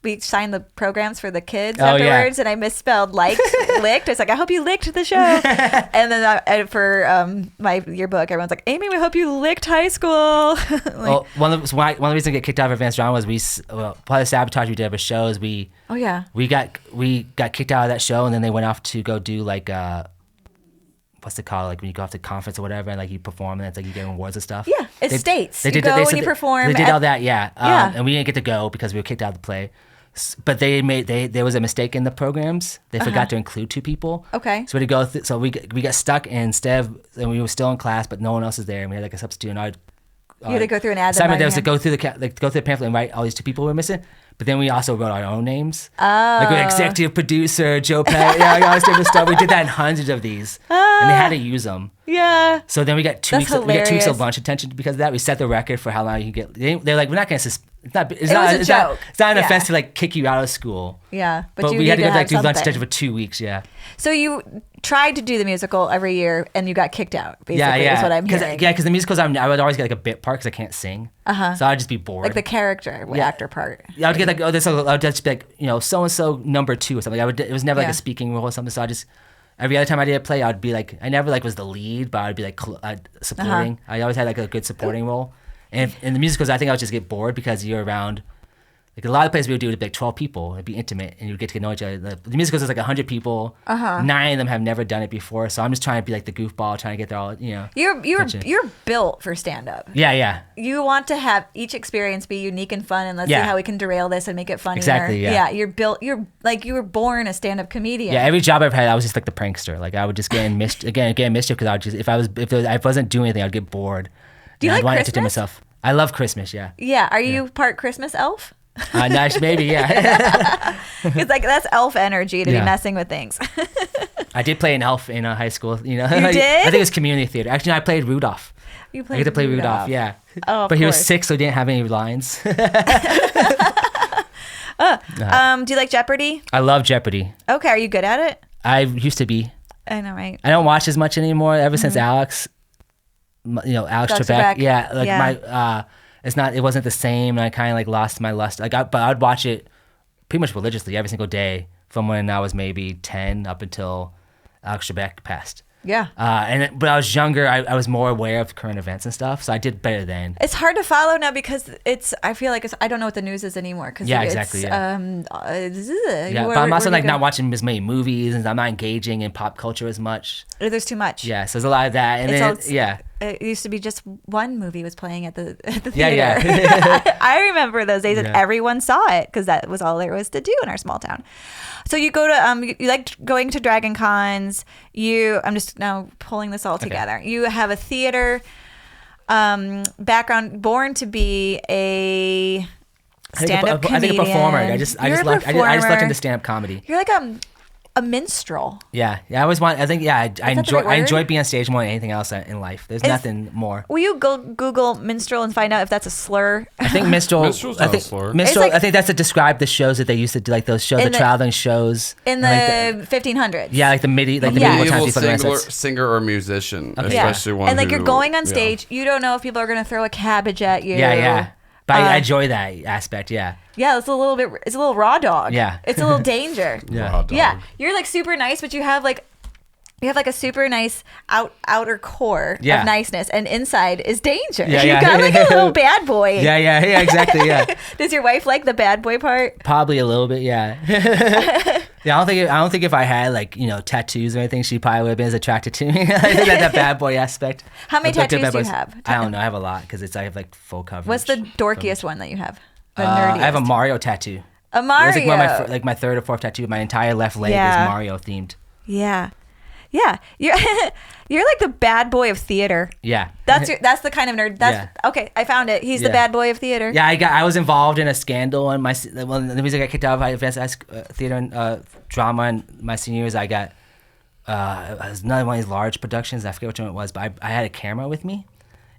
we signed the programs for the kids Oh, yeah. afterwards, and I misspelled licked. I was like, I hope you licked the show. And then for my yearbook, everyone's like, Amy, we hope you licked high school. Well, one of the reasons I get kicked out of advanced drama was part of the sabotage we did of shows. We got kicked out of that show, and then they went off to go do like what's it called? Like when you go off to conference or whatever, and like you perform, and it's like you get awards and stuff. Yeah, it's states. They you did. go and you perform. They did all that, yeah. Yeah. And we didn't get to go because we were kicked out of the play. But there was a mistake in the programs. They forgot to include 2 people. Okay. So we had to go. So we got stuck, and and we were still in class, but no one else is there, and we had like a substitute. And you had to go through an ad. Simon, there was to go through the pamphlet and write all these 2 people we were missing. But then we also wrote our own names. Like we executive producer, Joe Pettis, all this different stuff. We did that in hundreds of these, and they had to use them. Yeah. So then we got 2 weeks. That's We got 2 weeks hilarious. of lunch attention because of that. We set the record for how long you can get. They're like, we're not going to. It's not was a joke. It's not an Yeah. offense to like kick you out of school. Yeah, But you we had to need go like do lunch something. attention for 2 weeks. Yeah. So you tried to do the musical every year, and you got kicked out. Basically, Yeah. is what I'm hearing. Because the musicals, I would always get like a bit part because I can't sing. So I'd just be bored. Like the character, actor part. Yeah, I would get like, I would just be like, so and so number 2 or something. It was never like Yeah. a speaking role or something. So I just every other time I did a play, I would be like, I never like was the lead, but I'd be like supporting. I always had like a good supporting role. And in the musicals, I think I would just get bored because you're around. Like a lot of plays we would do, it'd be like 12 people. It'd be intimate, and you'd get to know each other. The musicals is like 100 people. 9 of them have never done it before, so I'm just trying to be like the goofball, trying to get there all. You're built for stand up. Yeah. You want to have each experience be unique and fun, and let's see Yeah. how we can derail this and make it funnier. Exactly, yeah. You're built. You're like you were born a stand up comedian. Yeah, every job I've had, I was just like the prankster. Like I would just get in mischief because I would just if I wasn't doing anything, I'd get bored. Do you And like I'd want to Christmas? entertain myself. I love Christmas. Yeah. Yeah. Are you part Christmas elf? Nice, maybe. Yeah. It's like that's elf energy to be Yeah. messing with things. I did play an elf in high school. You I did? think it was community theater. Actually, no, I played Rudolph. You I played get to play Rudolph. Yeah. Oh, of but he was course. 6, so he didn't have any lines. Do you like Jeopardy? I love Jeopardy. Okay. Are you good at it? I used to be. I know, right? I don't watch as much anymore ever since Alex. Alex Alex Trebek. Trebek. Yeah, like Yeah. it wasn't the same, and I kind of like lost my lust. But I'd watch it pretty much religiously every single day from when I was maybe 10 up until Alex Trebek passed. Yeah. But I was younger. I was more aware of current events and stuff, so I did better then. It's hard to follow now because I feel like I don't know what the news is anymore. Cause Yeah, it's, exactly, yeah. Yeah, But I'm also like not watching as many movies, and I'm not engaging in pop culture as much. There's too much. Yeah, so there's a lot of that, and It used to be just one movie was playing at the theater. Yeah. I remember those days, and Yeah. everyone saw it because that was all there was to do in our small town. So you go to you like going to Dragon Cons. I'm just now pulling this all together. You have a theater background, born to be a stand-up comedian. I think a performer. I just lucked into stand-up comedy. You're like a minstrel. Yeah. I always want. I think I the right I enjoy word? being on stage more than anything else in life. There's nothing more. Will you go Google minstrel and find out if that's a slur? I think minstrel. Minstrel's not a slur. Minstrel. It's like- I think that's to describe the shows that they used to do, like those shows, In the the- traveling shows In the and, like 1500s. yeah, like the medieval Yeah. times Medieval before the Renaissance. singer or musician, Okay. especially one and like you're who- going on yeah. stage, you don't know if people are going to throw a cabbage at you. Yeah. But I Uh, enjoy that aspect. Yeah. Yeah, it's a little raw dog. Yeah. It's a little danger. Yeah. Raw dog. Yeah. You're like super nice, but you have like a super nice outer core Yeah. of niceness, and inside is danger. Yeah, You yeah. got like a little bad boy. Yeah. Exactly. Yeah. Does your wife like the bad boy part? Probably a little bit, yeah. Yeah, I don't think if I had like tattoos or anything, she probably would have been as attracted to me. I think that bad boy aspect. How many Like, the tattoos bad do you boys- have? I don't know. I have a lot because I have like full coverage. What's the dorkiest one that you have? The nerdiest. I have a Mario tattoo. A It Mario. was like one of my third or fourth tattoo. My entire left leg Yeah. is Mario themed. Yeah. You're like the bad boy of theater. Yeah. That's the kind of nerd. That's Yeah. okay. I found it. He's the Yeah. bad boy of theater. Yeah, I was involved in a scandal and the reason I got kicked out of advanced theater and drama in my senior years. I got it was another one of these large productions. I forget which one it was, but I had a camera with me,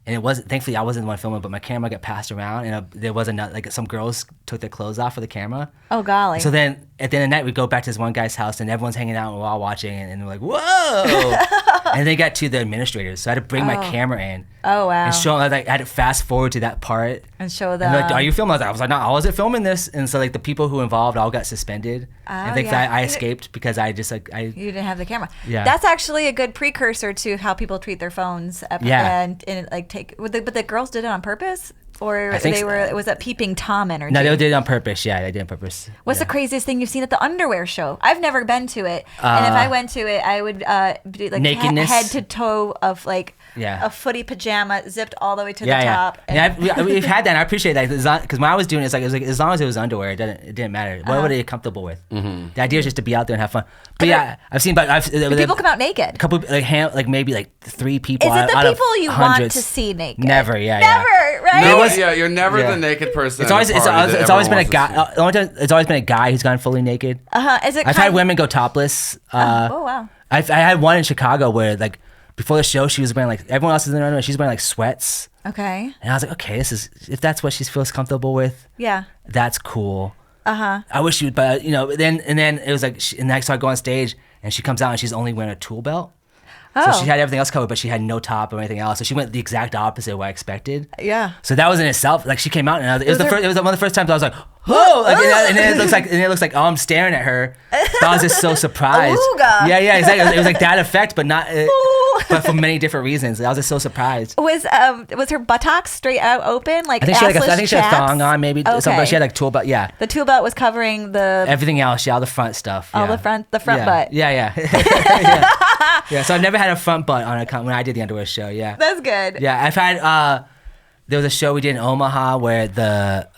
and it wasn't. Thankfully, I wasn't the one filming, but my camera got passed around, and there was another, like some girls took their clothes off for the camera. Oh golly. So then at the end of the night, we go back to this one guy's house, and everyone's hanging out, and we're all watching, and we're like, whoa! And they got to the administrators, so I had to bring my camera in. Oh wow. And show them, like, I had to fast forward to that part. And show them. And they're like, are you filming? I was like, no, I wasn't filming this. And so like the people who involved all got suspended. I think that I escaped because I just like you didn't have the camera. Yeah. That's actually a good precursor to how people treat their phones. Yeah. And like but the girls did it on purpose, or I think they so. were was that peeping Tom energy? No, they did it on purpose. Yeah, they did it on purpose. What's the craziest thing you've seen at the underwear show? I've never been to it, and if I went to it, I would be like nakedness? head to toe of like Yeah. a footy pajama zipped all the way to the Yeah, top. yeah. We've had that. And I appreciate that because when I was doing it, it was like as long as it was underwear, it didn't matter. Whatever they're comfortable with. The idea is just to be out there and have fun. But yeah, I've seen. But people come out naked. A couple maybe like 3 people. Is it the out of people you hundreds. want to see naked? Never. Yeah. Never. Right? No, was- you're never yeah. the naked person. It's always at a party that it's always been a everyone guy. wants to see. The only time it's always been a guy who's gone fully naked. Is it? I've had women go topless. Oh wow. I had one in Chicago where like before the show she was wearing like everyone else is in underwear. She's wearing like sweats, Okay. and I was like, okay, this is if that's what she feels comfortable with, Yeah. that's cool. Uh-huh. I wish she would, but then it was like, and then I started going on stage, and she comes out and she's only wearing a tool belt. Oh. So she had everything else covered, but she had no top or anything else. So she went the exact opposite of what I expected. Yeah. So that was in itself, like she came out, and it was her- it was one of the first times I was like, whoa, like, and then it looks like oh, I'm staring at her. But I was just so surprised. Awooga. Yeah, exactly. It was like that effect, but not, but for many different reasons. I was just so surprised. Was her buttocks straight out open, like I think she had a chaps? thong on, maybe. Okay. But she had like tool belt. Yeah. The tool belt was covering everything. Everything else, yeah, all the front stuff. All yeah. the front butt. Yeah. Yeah. So I've never had a front butt on when I did the underwear show. Yeah. That's good. Yeah, I've had. There was a show we did in Omaha where there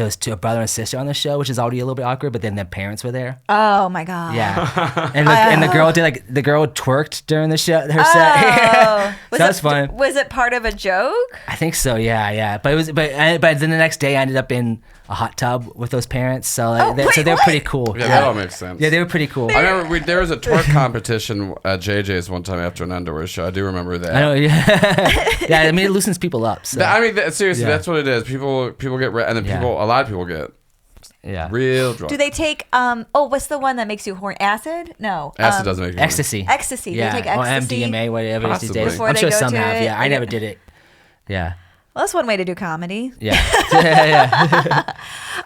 was a brother and sister on the show, which is already a little bit awkward. But then their parents were there. Oh my god. Yeah, and the girl did the girl twerked during the show. Her set. So that was fun. Was it part of a joke? I think so. Yeah. But it was. But then the next day I ended up in a hot tub with those parents. So so they're pretty cool. Yeah, that all makes sense. Yeah, they were pretty cool. I remember there was a twerk competition at JJ's one time after an underwear show. I do remember that. I know. Yeah. Yeah. I mean, it loosens people up. So. I mean, seriously, Yeah. that's what it is. People get and then Yeah. a lot of people get Yeah. real drunk. Do they take what's the one that makes you horny? Acid? No. Acid doesn't make you horny. Ecstasy. Ecstasy. Yeah. They take ecstasy. Or MDMA, whatever it is these Possibly. days. Before I'm they sure go some to have. it, Yeah. I never did it. Yeah. Well, that's one way to do comedy. Yeah. Yeah.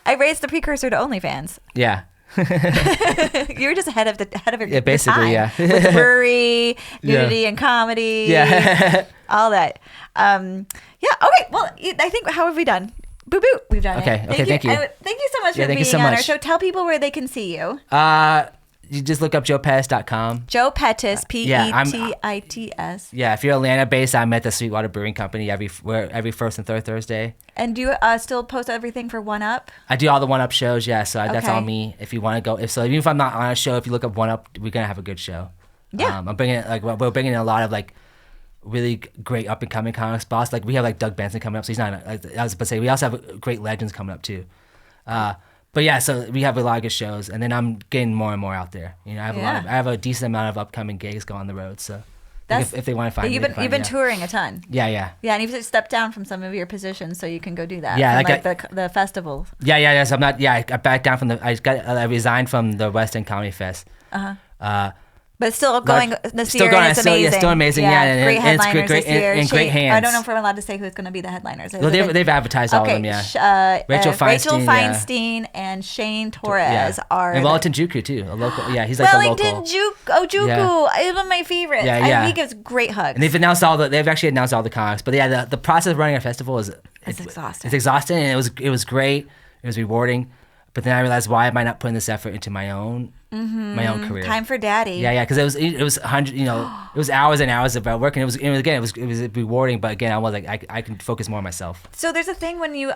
I raised the precursor to OnlyFans. Yeah. You were just ahead of your Yeah, basically, time. yeah. With brewery, nudity and comedy. Yeah. All that. Yeah. Okay. Well, I think how have we done? Boo boo. We've done Okay, it. okay, thank you. Thank you so much Yeah, for thank you being so on our much. show. Tell people where they can see you. You just look up joepettis.com. Joe Pettis, yeah, I'm- Petits. Yeah, if you're Atlanta based, I'm at the Sweetwater Brewing Company every first and third Thursday. And do you still post everything for One Up? I do all the One Up shows, yeah. So that's Okay. all me. If you want to go, even if I'm not on a show, if you look up One Up, we're gonna have a good show. Yeah. I'm bringing we're bringing in a lot of like really great up and coming comics. Boss, like we have like Doug Benson coming up, so he's not. Like, I was about to say we also have great legends coming up too. But yeah, so we have a lot of good shows, and then I'm getting more and more out there. I have I have a decent amount of upcoming gigs going on the road. So if they want to find me, they can you've find been me, yeah. touring a ton. Yeah. Yeah, and you've stepped down from some of your positions so you can go do that. Yeah, from, like the festival. Yeah. So I'm not. Yeah, I got back down from I resigned from the West End Comedy Fest. But it's still going this still year. going, and it's still- yeah, amazing. still amazing, yeah, and great it's headliners great- this year. in great hands. I don't know if we're allowed to say who's going to be the headliners. Well, they've advertised all of them, yeah. Rachel Feinstein, yeah. Feinstein and Shane Torres Yeah. are. And Wellington Juku too, a local. Yeah, he's like Wellington the local. Juku. Yeah. It's one of my favorites. Yeah. He gives great hugs. And they've actually announced all the comics. But yeah, the process of running a festival is exhausting. It's exhausting, and it was great. It was rewarding. But then I realized, why am I not putting this effort into my own career? Time for daddy. Yeah, because it was 100. It was hours and hours about work, and it was rewarding. But again, I was like, I can focus more on myself. So there's a thing when you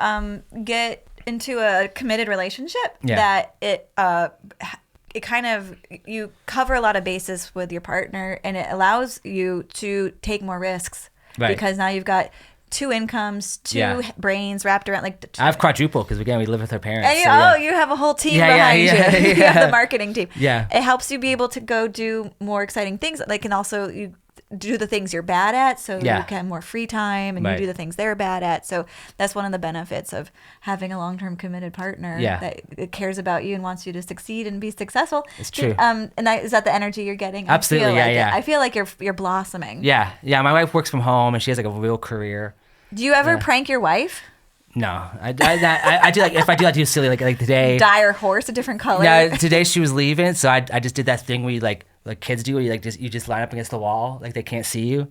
get into a committed relationship Yeah. that it kind of, you cover a lot of bases with your partner, and it allows you to take more risks. Right. Because now you've got two incomes, two Yeah. brains wrapped around I have quadruple because again we live with our parents. and you, so yeah. you have a whole team Yeah, behind you. yeah. You have the marketing team. Yeah. It helps you be able to go do more exciting things. Like, and also do the things you're bad at, so Yeah. you can have more free time, and Right. you do the things they're bad at. So that's one of the benefits of having a long-term committed partner Yeah. that cares about you and wants you to succeed and be successful. It's true. And is that the energy you're getting? Absolutely, I feel yeah, like it. yeah. I feel like you're blossoming. Yeah. My wife works from home, and she has like a real career. Do you ever prank your wife? No, I do like if I do, I do silly like today. Dye her horse a different color? Yeah, today she was leaving, so I just did that thing where you like kids do, where you you just line up against the wall, like they can't see you.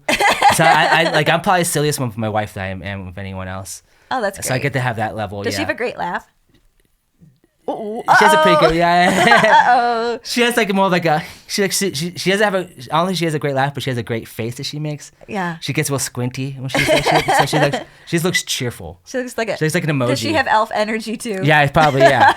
So I'm probably the silliest one with my wife that I am with anyone else. Oh, that's great. So I get to have that level. Does yeah. she have a great laugh? She has a pretty good, yeah. She has like more like a she doesn't have a. I don't think she has a great laugh, but she has a great face that she makes. Yeah. She gets real squinty when she's like, she just looks cheerful. She looks like She looks like an emoji. Does she have elf energy too? Yeah, probably, yeah.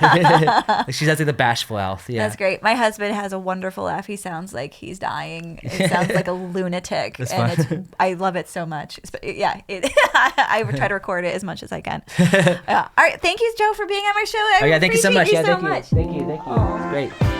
Like she has like the bashful elf. Yeah. That's great. My husband has a wonderful laugh. He sounds like he's dying. It sounds like a lunatic, That's and fun. I love it so much. Yeah, I try to record it as much as I can. Yeah. All right, thank you, Joe, for being on my show. Oh yeah, thank you so much. appreciate Yeah, you so much. Thank you. It's great.